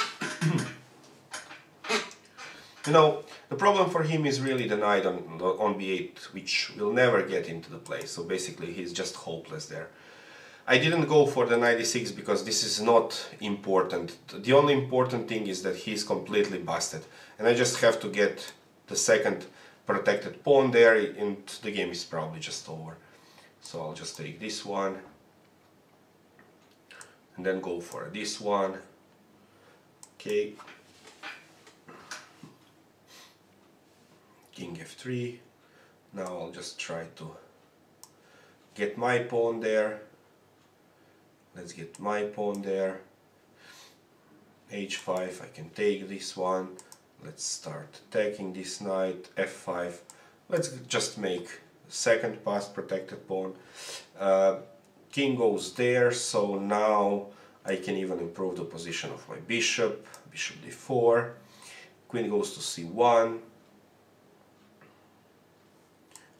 You know, the problem for him is really the knight on b8, which will never get into the play, so basically he's just hopeless there. I didn't go for the knight e6 because this is not important. The only important thing is that he's completely busted, and I just have to get the second protected pawn there, and the game is probably just over. So I'll just take this one and then go for this one. Okay, king f3. Now I'll just try to get my pawn there. Let's get my pawn there. h5, I can take this one. Let's start attacking this knight. f5. Let's just make second past protected pawn. King goes there, so now I can even improve the position of my bishop. Bishop d4. Queen goes to c1.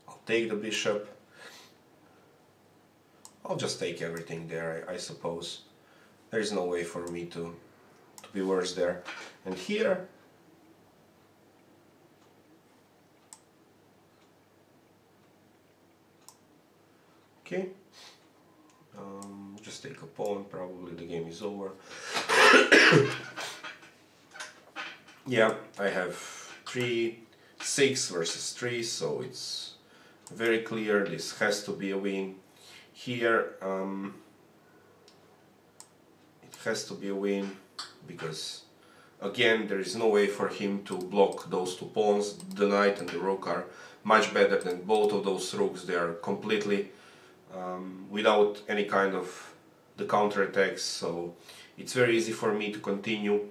I'll take the bishop. I'll just take everything there, I suppose. There is no way for me to be worse there. And here, okay, just take a pawn, probably the game is over. Yeah, I have 6 versus 3, so it's very clear this has to be a win. Here it has to be a win because again there is no way for him to block those 2 pawns. The knight and the rook are much better than both of those rooks. They are completely without any kind of the counterattacks, so it's very easy for me to continue.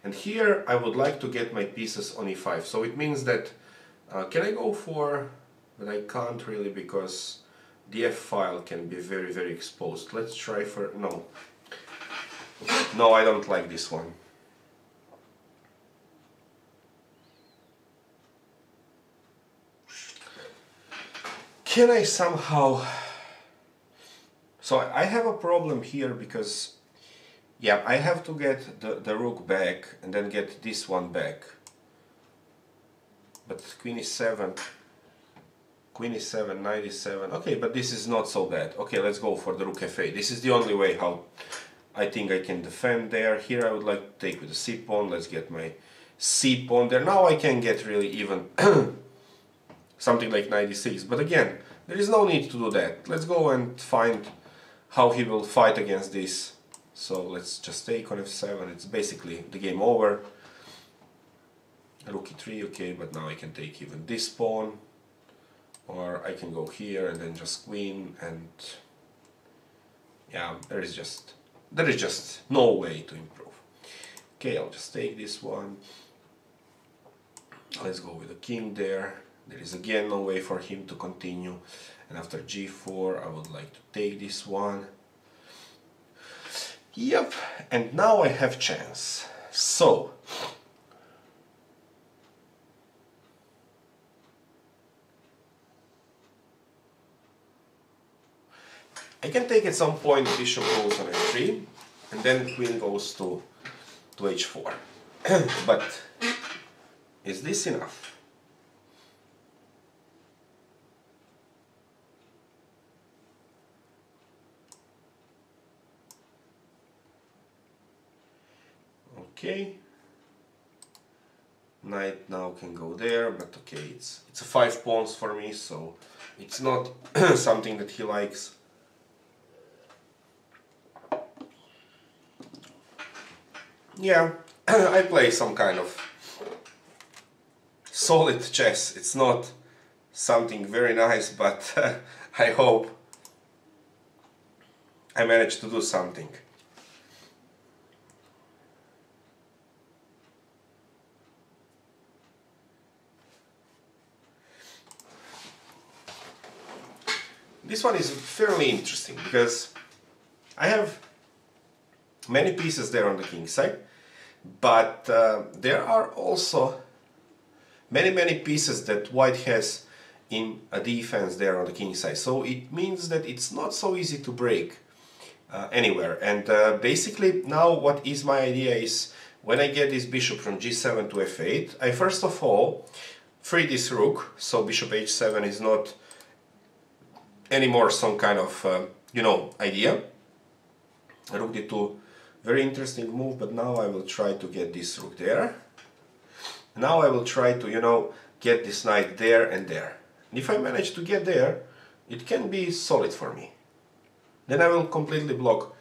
And here I would like to get my pieces on e5, so it means that can I go for, but I can't really because the f file can be very exposed. Let's try for, no, I don't like this one. Can I somehow, so I have a problem here because, yeah, I have to get the rook back and then get this one back. But queen is 7. Queen is 7, knight is 7. Okay, but this is not so bad. Okay, let's go for the rook f8. This is the only way how I think I can defend there. Here I would like to take with the c pawn. Let's get my c pawn there. Now I can get really even something like knight e6. But again, there is no need to do that. Let's go and find how he will fight against this. So let's just take on f7. It's basically the game over. Rook e3, okay, but now I can take even this pawn. Or I can go here and then just queen, and yeah, there is just no way to improve. Okay, I'll just take this one. Let's go with the king there. There is again no way for him to continue. And after g4, I would like to take this one. Yep, and now I have chance. So I can take at some point bishop goes on f3 and then queen goes to h4. But is this enough? Okay. Knight now can go there, but okay, it's a 5 pawns for me, so it's not something that he likes. Yeah, I play some kind of solid chess. It's not something very nice, but I hope I managed to do something. This one is fairly interesting because I have many pieces there on the king side, but there are also many pieces that white has in a defense there on the king side. So it means that it's not so easy to break anywhere. And basically now what is my idea is, when I get this bishop from g7 to f8, I first of all free this rook, so bishop h7 is not anymore some kind of, you know, idea. Rook d2, very interesting move, but now I will try to get this rook there. Now I will try to, you know, get this knight there and there. And if I manage to get there, it can be solid for me. Then I will completely block.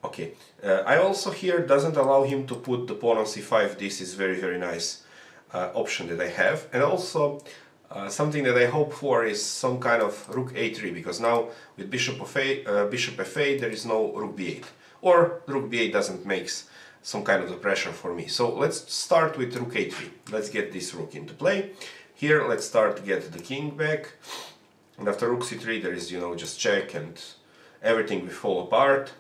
Okay, I also here doesn't allow him to put the pawn on c5. This is very nice option that I have. And also something that I hope for is some kind of rook a3, because now with bishop f8 there is no rook b8, or rook b8 doesn't make some kind of the pressure for me. So let's start with rook a3. Let's get this rook into play. Here let's start to get the king back, and after rook c3 there is, you know, just check and everything will fall apart.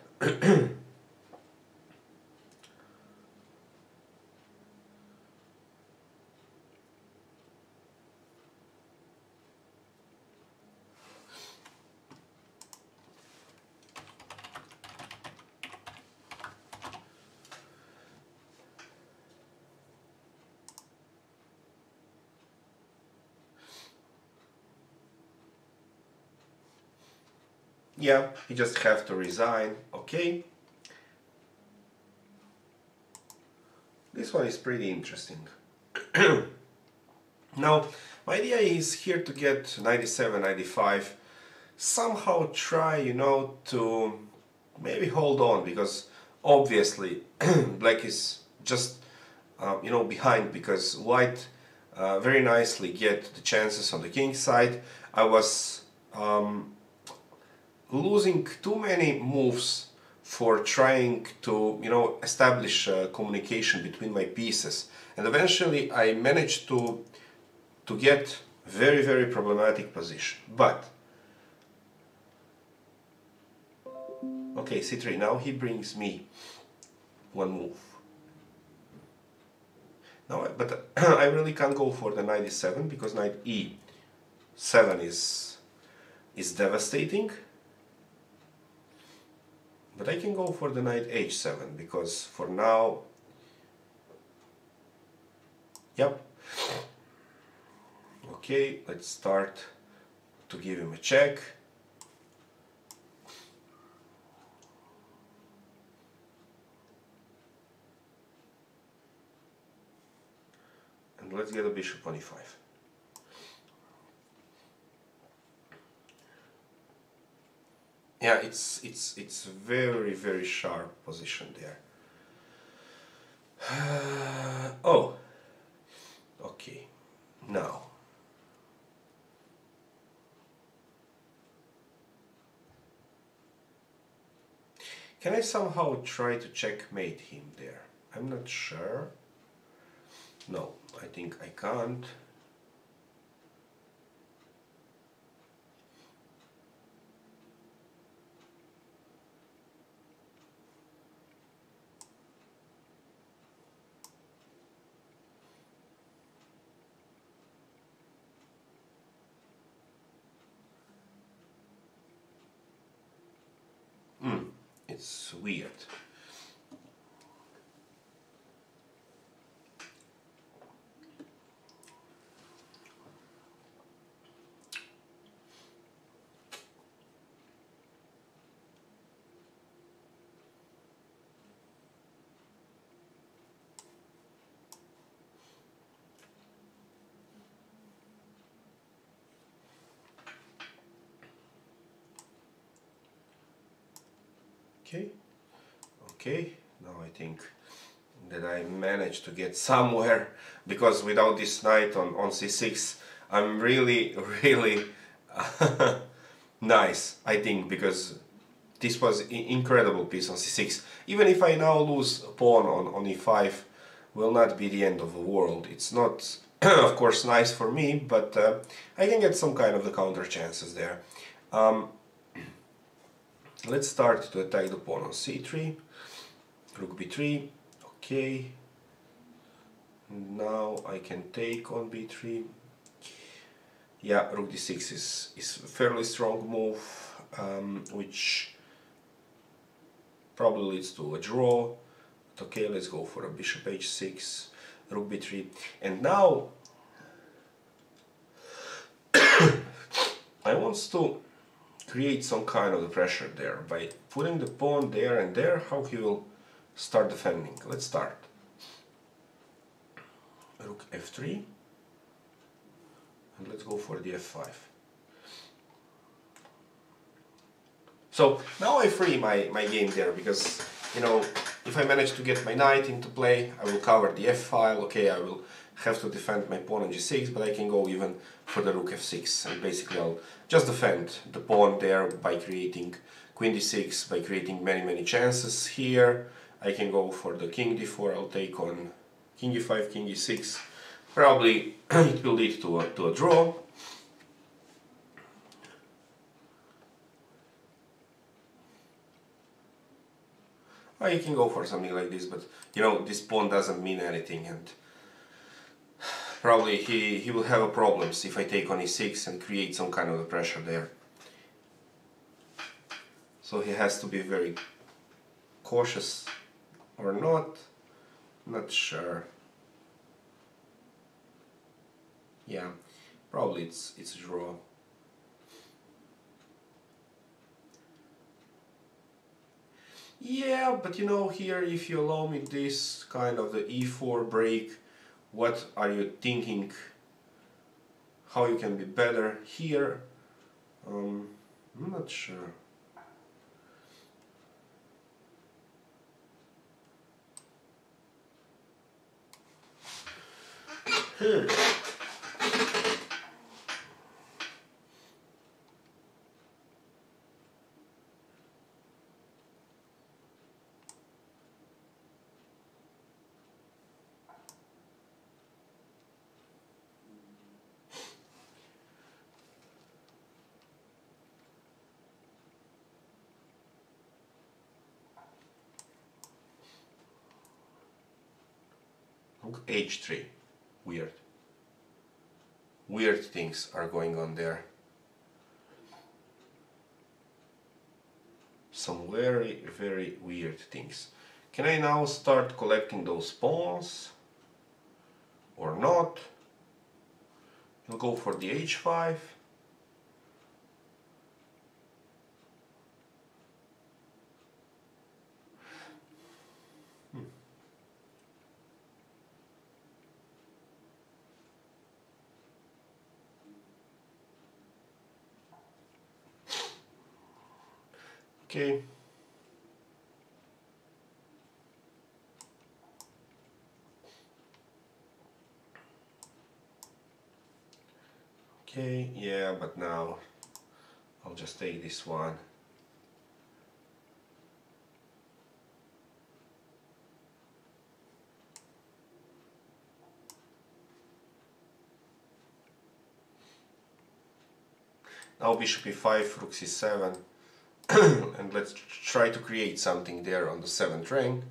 Yeah, you just have to resign. Okay. This one is pretty interesting. Now, my idea is here to get 97, 95. Somehow try, you know, to maybe hold on, because obviously black is just, you know, behind, because white very nicely get the chances on the king side. I was losing too many moves for trying to, you know, establish communication between my pieces, and eventually I managed to get very problematic position. But okay, c3. Now he brings me one move. Now, but I really can't go for the knight e7, because knight e7 is devastating. But I can go for the knight h7, because for now, yep. Okay, let's start to give him a check. And let's get a bishop on e5. Yeah, it's very sharp position there. Oh, okay. Now, can I somehow try to checkmate him there? I'm not sure. No, I think I can't. It's weird. Okay, now I think that I managed to get somewhere, because without this knight on c6 I'm really nice, I think, because this was incredible piece on c6. Even if I now lose a pawn on e5, will not be the end of the world. It's not, of course, nice for me, but I can get some kind of the counter chances there. Let's start to attack the pawn on c3, rook b3, okay. Now I can take on b3. Yeah, rook d6 is a fairly strong move, which probably leads to a draw. But okay, let's go for a bishop h6, rook b3, and now I want to create some kind of pressure there by putting the pawn there and there. How he will start defending? Let's start. Rook f3, and let's go for the f5. So now I free my game there, because, you know, if I manage to get my knight into play, I will cover the f-file. Okay, I will have to defend my pawn on g6, but I can go even for the rook f6, and basically I'll just defend the pawn there by creating queen d6, by creating many chances. Here I can go for the king d4, I'll take on king e5, king e6. Probably it will lead to a draw. Or you can go for something like this, but you know, this pawn doesn't mean anything, and probably he will have problems if I take on e6 and create some kind of a pressure there. So he has to be very cautious, or not sure. Yeah, probably it's a draw. Yeah, but you know, here if you allow me this kind of the e4 break, what are you thinking? How you can be better here? I'm not sure. h3. Weird. Weird things are going on there. Some very weird things. Can I now start collecting those pawns or not? I'll go for the h5. Okay. Okay, yeah, but now I'll just take this one. Now bishop e5, rook c7. And let's try to create something there on the 7th rank.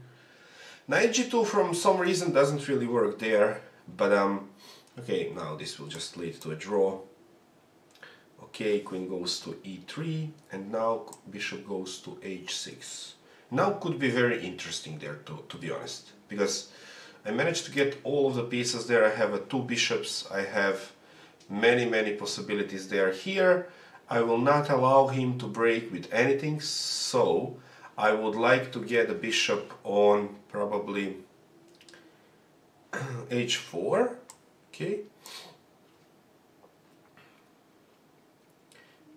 Knight g2 from some reason doesn't really work there, but okay, now this will just lead to a draw. Okay, queen goes to e3, and now bishop goes to h6. Now could be very interesting there, to be honest, because I managed to get all of the pieces there. I have two bishops, I have many possibilities there. Here I will not allow him to break with anything, so I would like to get a bishop on probably h4. Okay,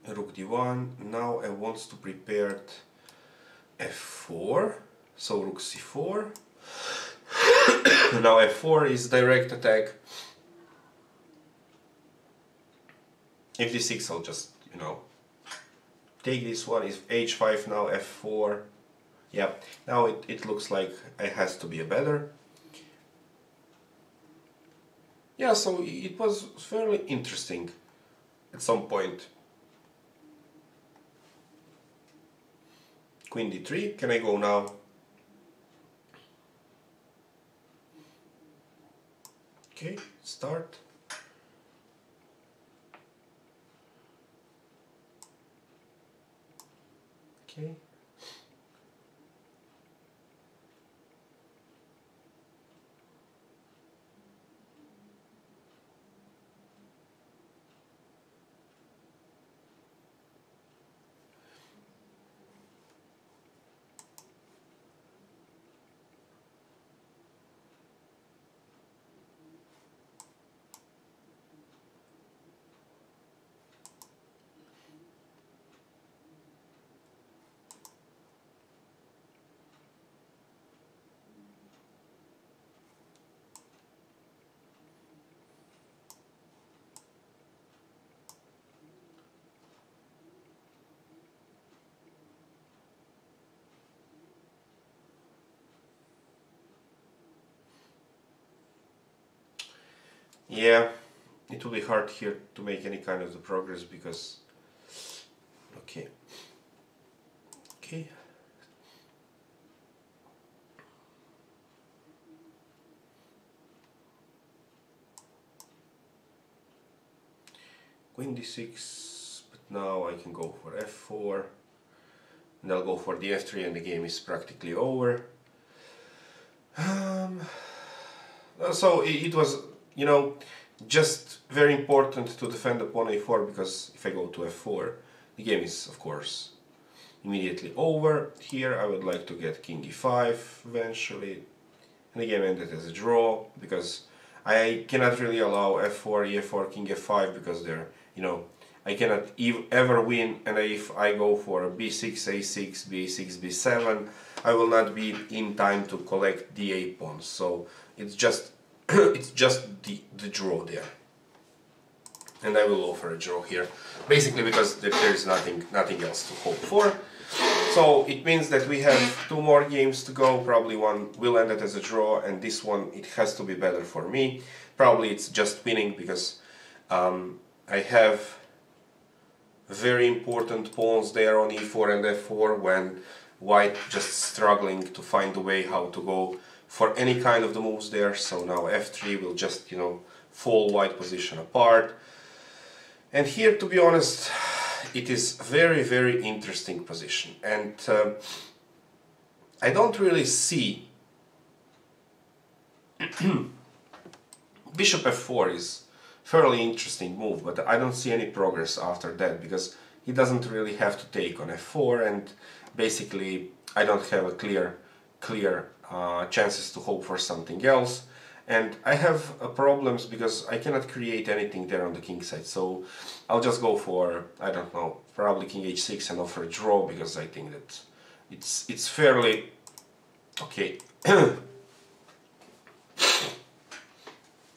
rook d1. Now I want to prepare f4, so rook c4. Now f4 is direct attack. If d6, I'll just, you know, take this one, is h5 now, f4. Yeah, now it looks like it has to be a better. Yeah, so it was fairly interesting at some point. Queen d3, can I go now? Okay, start. Okay. Yeah, it will be hard here to make any kind of the progress because, okay, okay. Queen d6, but now I can go for f4, and I'll go for the f3 and the game is practically over. So it was, you know, just very important to defend the pawn a4, because if I go to f4, the game is, of course, immediately over. Here I would like to get king e5 eventually, and the game ended as a draw, because I cannot really allow f4, e4, king f5, because they're, you know, I cannot ever win, and if I go for b6, a6, b6, b7, I will not be in time to collect the a pawns. So it's just it's just the draw there, and I will offer a draw here, basically because there is nothing else to hope for. So it means that we have 2 more games to go. Probably one will end it as a draw, and this one, it has to be better for me. Probably it's just winning, because I have very important pawns there on e4 and f4, when white just struggling to find a way how to go for any kind of the moves there. So now f3 will just, you know, fall white position apart. And here, to be honest, it is very interesting position, and I don't really see bishop f4 is fairly interesting move, but I don't see any progress after that, because he doesn't really have to take on f4, and basically I don't have a clear chances to hope for something else. And I have problems because I cannot create anything there on the king side, so I'll just go for, I don't know, probably king h6 and offer a draw, because I think that it's fairly okay.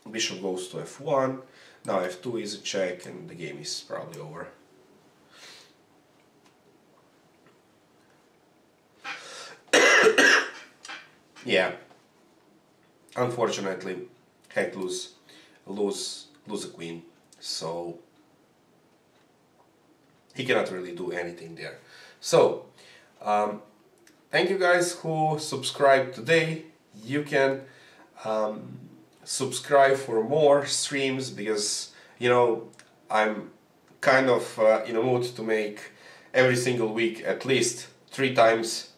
Bishop goes to f1, now f2 is a check, and the game is probably over. Yeah, unfortunately, Heck lose a queen, so he cannot really do anything there. So, thank you guys who subscribed today. You can subscribe for more streams, because, you know, I'm kind of in a mood to make every single week at least 3 times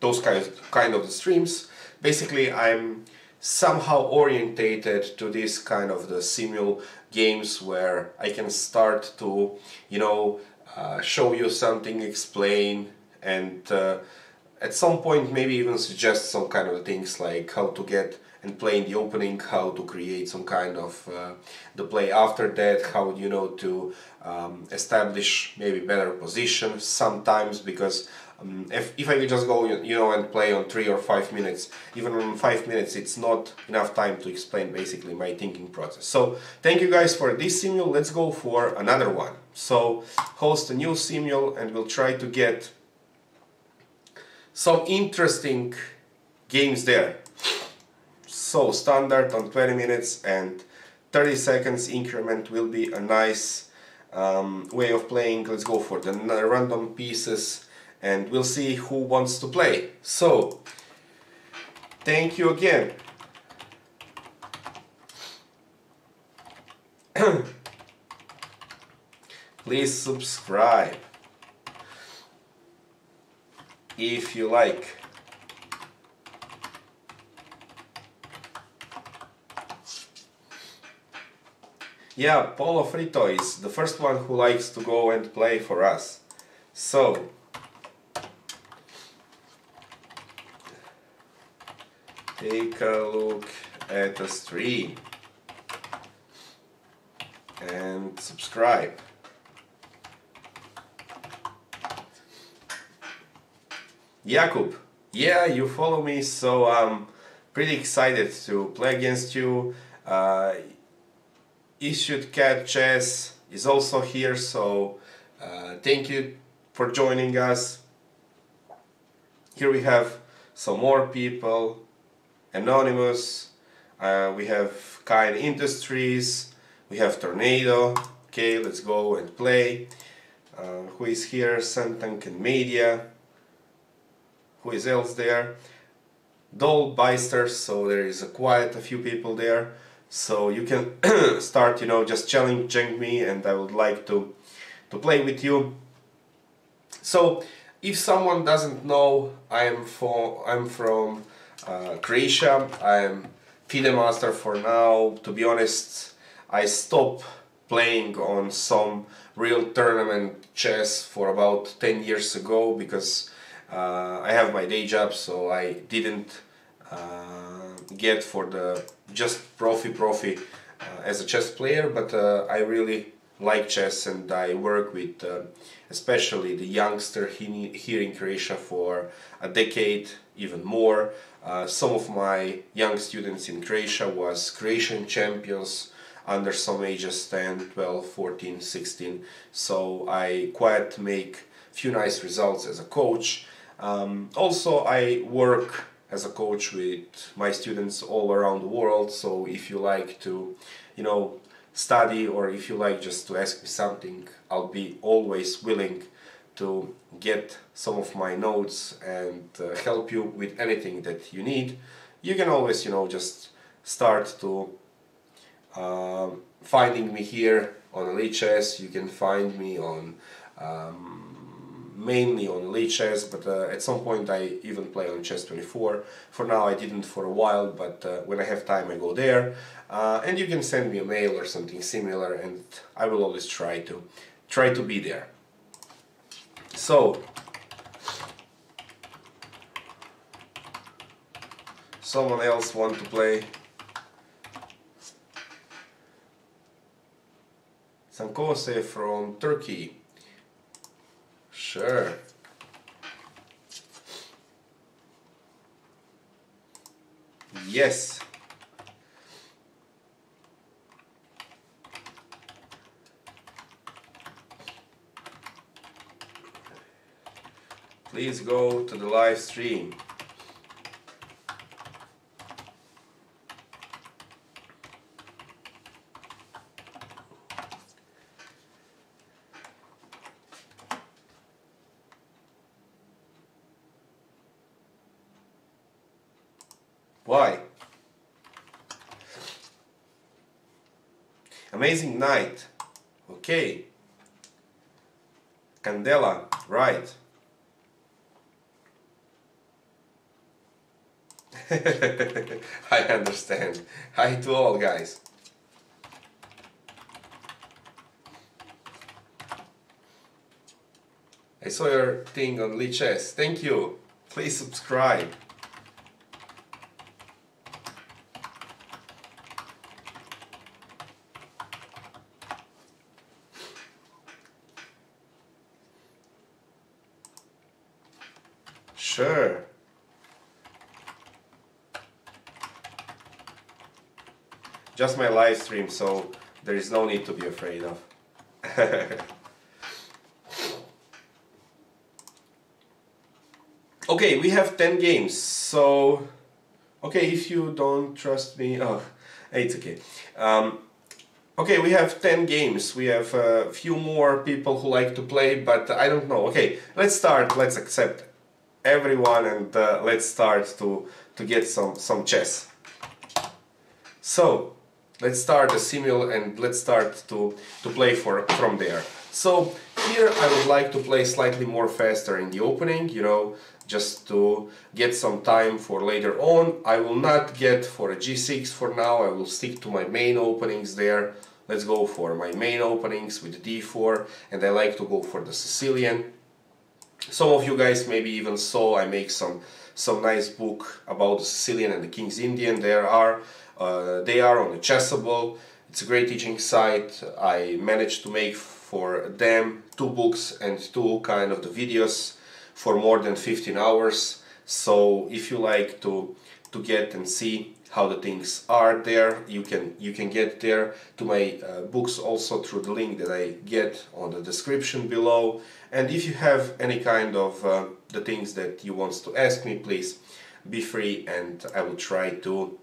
those kind of streams. Basically, I'm somehow orientated to this kind of the simul games, where I can start to, you know, show you something, explain, and at some point maybe even suggest some kind of things like how to get and play in the opening, how to create some kind of the play after that, how, you know, to establish maybe better position sometimes, because if I could just go, you know, and play on 3 or 5 minutes, even on 5 minutes, it's not enough time to explain basically my thinking process. So thank you guys for this simul. Let's go for another one. So host a new simul and we'll try to get some interesting games there. So standard on 20 minutes and 30 seconds increment will be a nice way of playing. Let's go for the random pieces and we'll see who wants to play. So thank you again. Please subscribe if you like. Yeah, Polo Frito is the first one who likes to go and play for us. So take a look at the stream and subscribe. Jakub, yeah, you follow me, so I'm pretty excited to play against you. Issued Cat Chess is also here, so thank you for joining us. Here we have some more people. Anonymous, we have Kind Industries, we have Tornado. Okay, let's go and play. Who is here? Santank Media. Who is else there? Doll Bysters, so there is quite a few people there. So you can start, you know, just challenging me and I would like to play with you. So if someone doesn't know, I'm from Croatia. I'm FIDE master for now. To be honest, I stopped playing on some real tournament chess for about 10 years ago because I have my day job, so I didn't get for the just profi as a chess player, but I really like chess and I work with especially the youngster here in Croatia for a decade, even more. Some of my young students in Croatia was Croatian champions under some ages 10, 12, 14, 16, so I quite make few nice results as a coach. Also I work as a coach with my students all around the world, so if you like to, you know, study or if you like just to ask me something, I'll be always willing to get some of my notes and help you with anything that you need. You can always, you know, just start to finding me here on Elite Chess. You can find me on mainly on Elite Chess, but at some point I even play on Chess24. For now I didn't for a while, but when I have time I go there. And you can send me a mail or something similar and I will always try to be there. So someone else want to play? Sankose from Turkey. Sure. Yes. Please go to the live stream. Why? Amazing night. Okay. Candela, right. I understand. Hi to all, guys. I saw your thing on Lee Chess. Thank you. Please subscribe. Sure. Just my live stream, so there is no need to be afraid of. Okay, we have 10 games, so... Okay, if you don't trust me... Oh, it's okay. Okay, we have 10 games. We have a few more people who like to play, but I don't know. Okay, let's start. Let's accept everyone and let's start to get some chess. So, let's start a simul and let's start to play from there. So, here I would like to play slightly more faster in the opening, you know, just to get some time for later on. I will not get for a g6 for now, I will stick to my main openings there. Let's go for my main openings with d4, and I like to go for the Sicilian. Some of you guys maybe even saw I make some nice book about the Sicilian and the King's Indian. They are on the Chessable. It's a great teaching site. I managed to make for them 2 books and 2 kind of the videos for more than 15 hours. So if you like to get and see how the things are there, you can get there to my books also through the link that I get on the description below. And if you have any kind of the things that you want to ask me, please be free and I will try to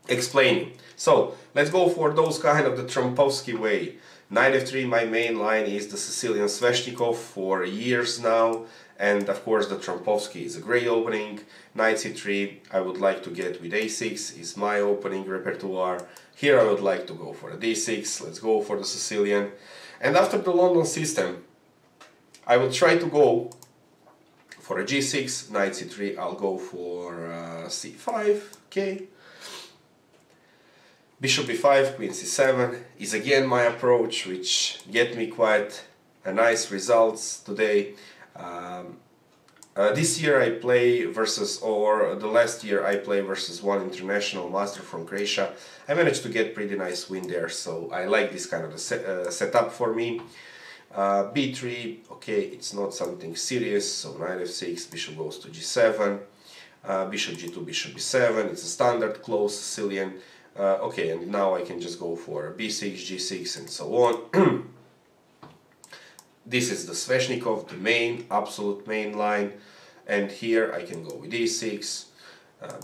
explain. So let's go for those kind of the Trumpovsky way. Knight f3, my main line is the Sicilian Sveshnikov for years now, and of course the Trumpovsky is a great opening. Knight c3 I would like to get with a6 is my opening repertoire. Here I would like to go for a d6, let's go for the Sicilian. And after the London system I will try to go for a g6, Knight c3, I'll go for c5, okay. Bishop b5, Queen c7 is again my approach, which get me quite a nice results today. This year I play versus, or the last year I play versus one international master from Croatia. I managed to get pretty nice win there, so I like this kind of setup for me. b3, okay, it's not something serious, so knight f6, bishop goes to g7, bishop g2, bishop b7, it's a standard close Sicilian. Okay, and now I can just go for b6, g6 and so on. This is the Sveshnikov, the main, absolute main line, and here I can go with e6,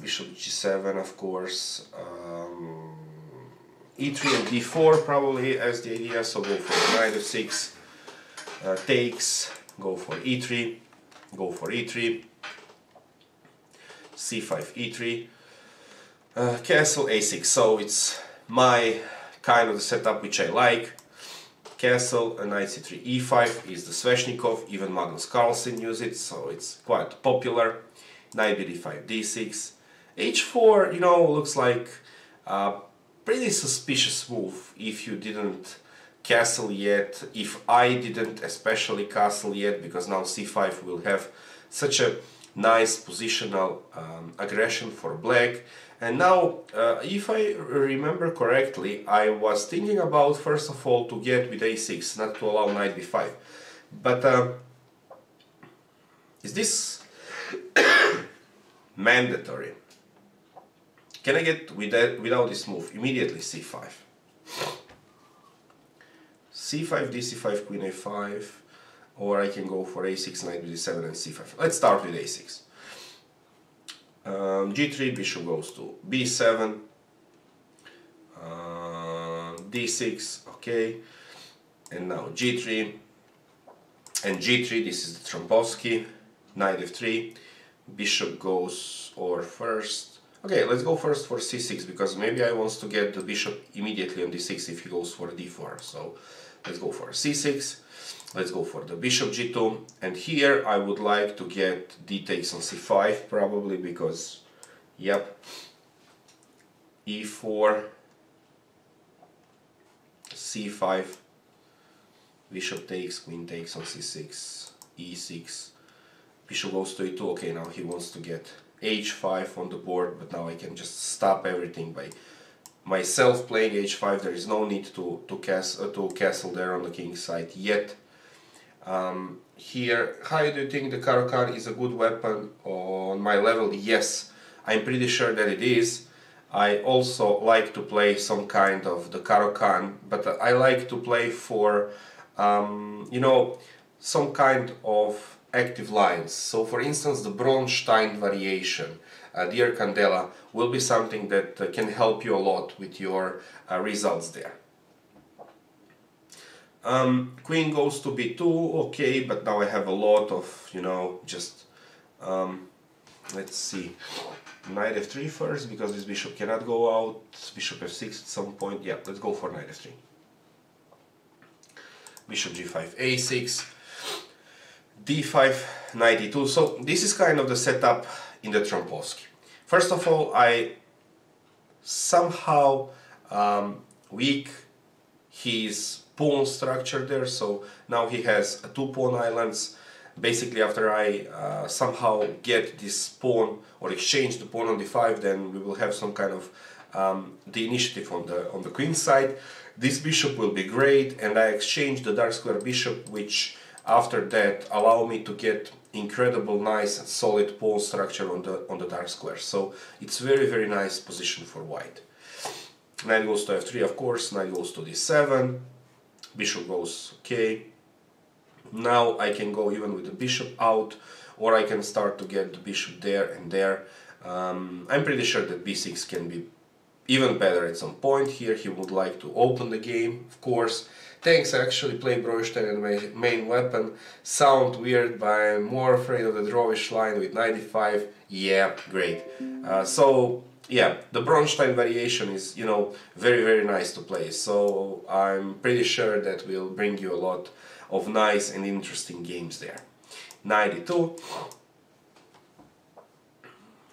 bishop g7 of course, e3 and d4 probably as the idea, so go for knight f6, takes, go for e3, go for e3, c5, e3, castle, a6, so it's my kind of the setup which I like. Castle, knight c3, e5 is the Sveshnikov, even Magnus Carlsen use it, so it's quite popular. Knight bd5, d6, h4, you know, looks like a pretty suspicious move if you didn't castle yet, if I didn't especially castle yet, because now c5 will have such a nice positional aggression for black. And now, if I remember correctly, I was thinking about first of all to get with a6, not to allow knight b5. But is this mandatory? Can I get without this move immediately c5? c5, d5, queen a5, or I can go for a6, knight d7 and c5. Let's start with a6. g3, bishop goes to b7, d6, okay, and now g3, and g3, this is the Trumpovsky, knight f3, bishop goes, or first, okay, let's go first for c6, because maybe I want to get the bishop immediately on d6 if he goes for d4, so let's go for c6. Let's go for the bishop g2, and here I would like to get d takes on c5 probably, because yep, e4, c5, bishop takes, queen takes on c6, e6, bishop goes to e2. Okay, now he wants to get h5 on the board, but now I can just stop everything by myself playing h5. There is no need to castle there on the king's side yet. Here, how do you think the Caro-Kann is a good weapon on my level? Yes, I'm pretty sure that it is. I also like to play some kind of the Caro-Kann, but I like to play for, you know, some kind of active lines. So for instance, the Bronstein variation, Dear Candela, will be something that can help you a lot with your results there. Queen goes to b2, okay, but now I have a lot of, you know, just, let's see, knight f3 first, because this bishop cannot go out, bishop f6 at some point, yeah, let's go for knight f3. Bishop g5, a6, d5, knight e2, so this is kind of the setup in the Trompowsky. First of all, I somehow weak his pawn structure there, so now he has two pawn islands. Basically, after I somehow get this pawn or exchange the pawn on d5, then we will have some kind of the initiative on the queen side. This bishop will be great, and I exchange the dark square bishop, which after that allow me to get incredible nice and solid pawn structure on the dark square. So it's very nice position for white. Knight goes to f3, of course, knight goes to d7, bishop goes okay. Now I can go even with the bishop out, or I can start to get the bishop there and there. I'm pretty sure that b6 can be even better at some point. Here he would like to open the game, of course. Thanks, I actually play Bronstein and my main weapon. Sound weird, but I'm more afraid of the drawish line with 95. Yeah, great. So yeah, the Bronstein variation is, you know, very nice to play. So I'm pretty sure that will bring you a lot of nice and interesting games there. Knight e2,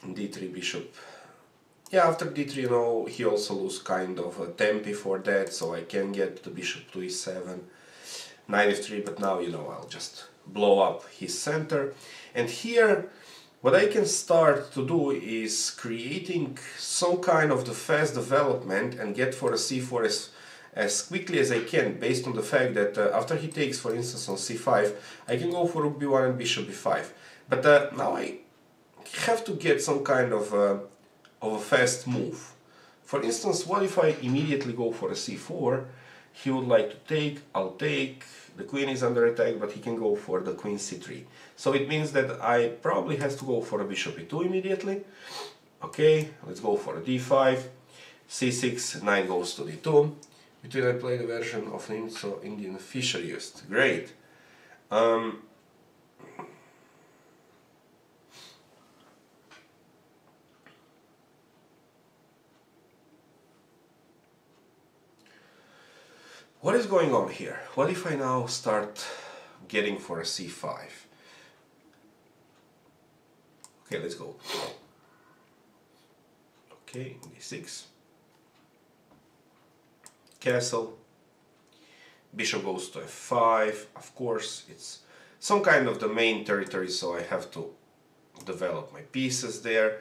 d3 bishop. Yeah, after d3, you know, he also loses kind of a tempi for that, so I can get the bishop to e7, knight f3, but now, you know, I'll just blow up his center. And here, what I can start to do is creating some kind of the fast development and get for a c4 as quickly as I can, based on the fact that after he takes, for instance, on c5, I can go for rook b1 and bishop b5. But now I have to get some kind of a fast move. For instance, what if I immediately go for a c4? He would like to take, I'll take, the queen is under attack, but he can go for the queen c3. So it means that I probably have to go for a bishop e2 immediately. Okay, let's go for a d5, c6, knight goes to d2. Between I play the version of an Indian Fisher used. Great. What is going on here? What if I now start getting for a c5? Okay, let's go. Okay, d6. Castle. Bishop goes to f5. Of course, it's some kind of the main territory, so I have to develop my pieces there.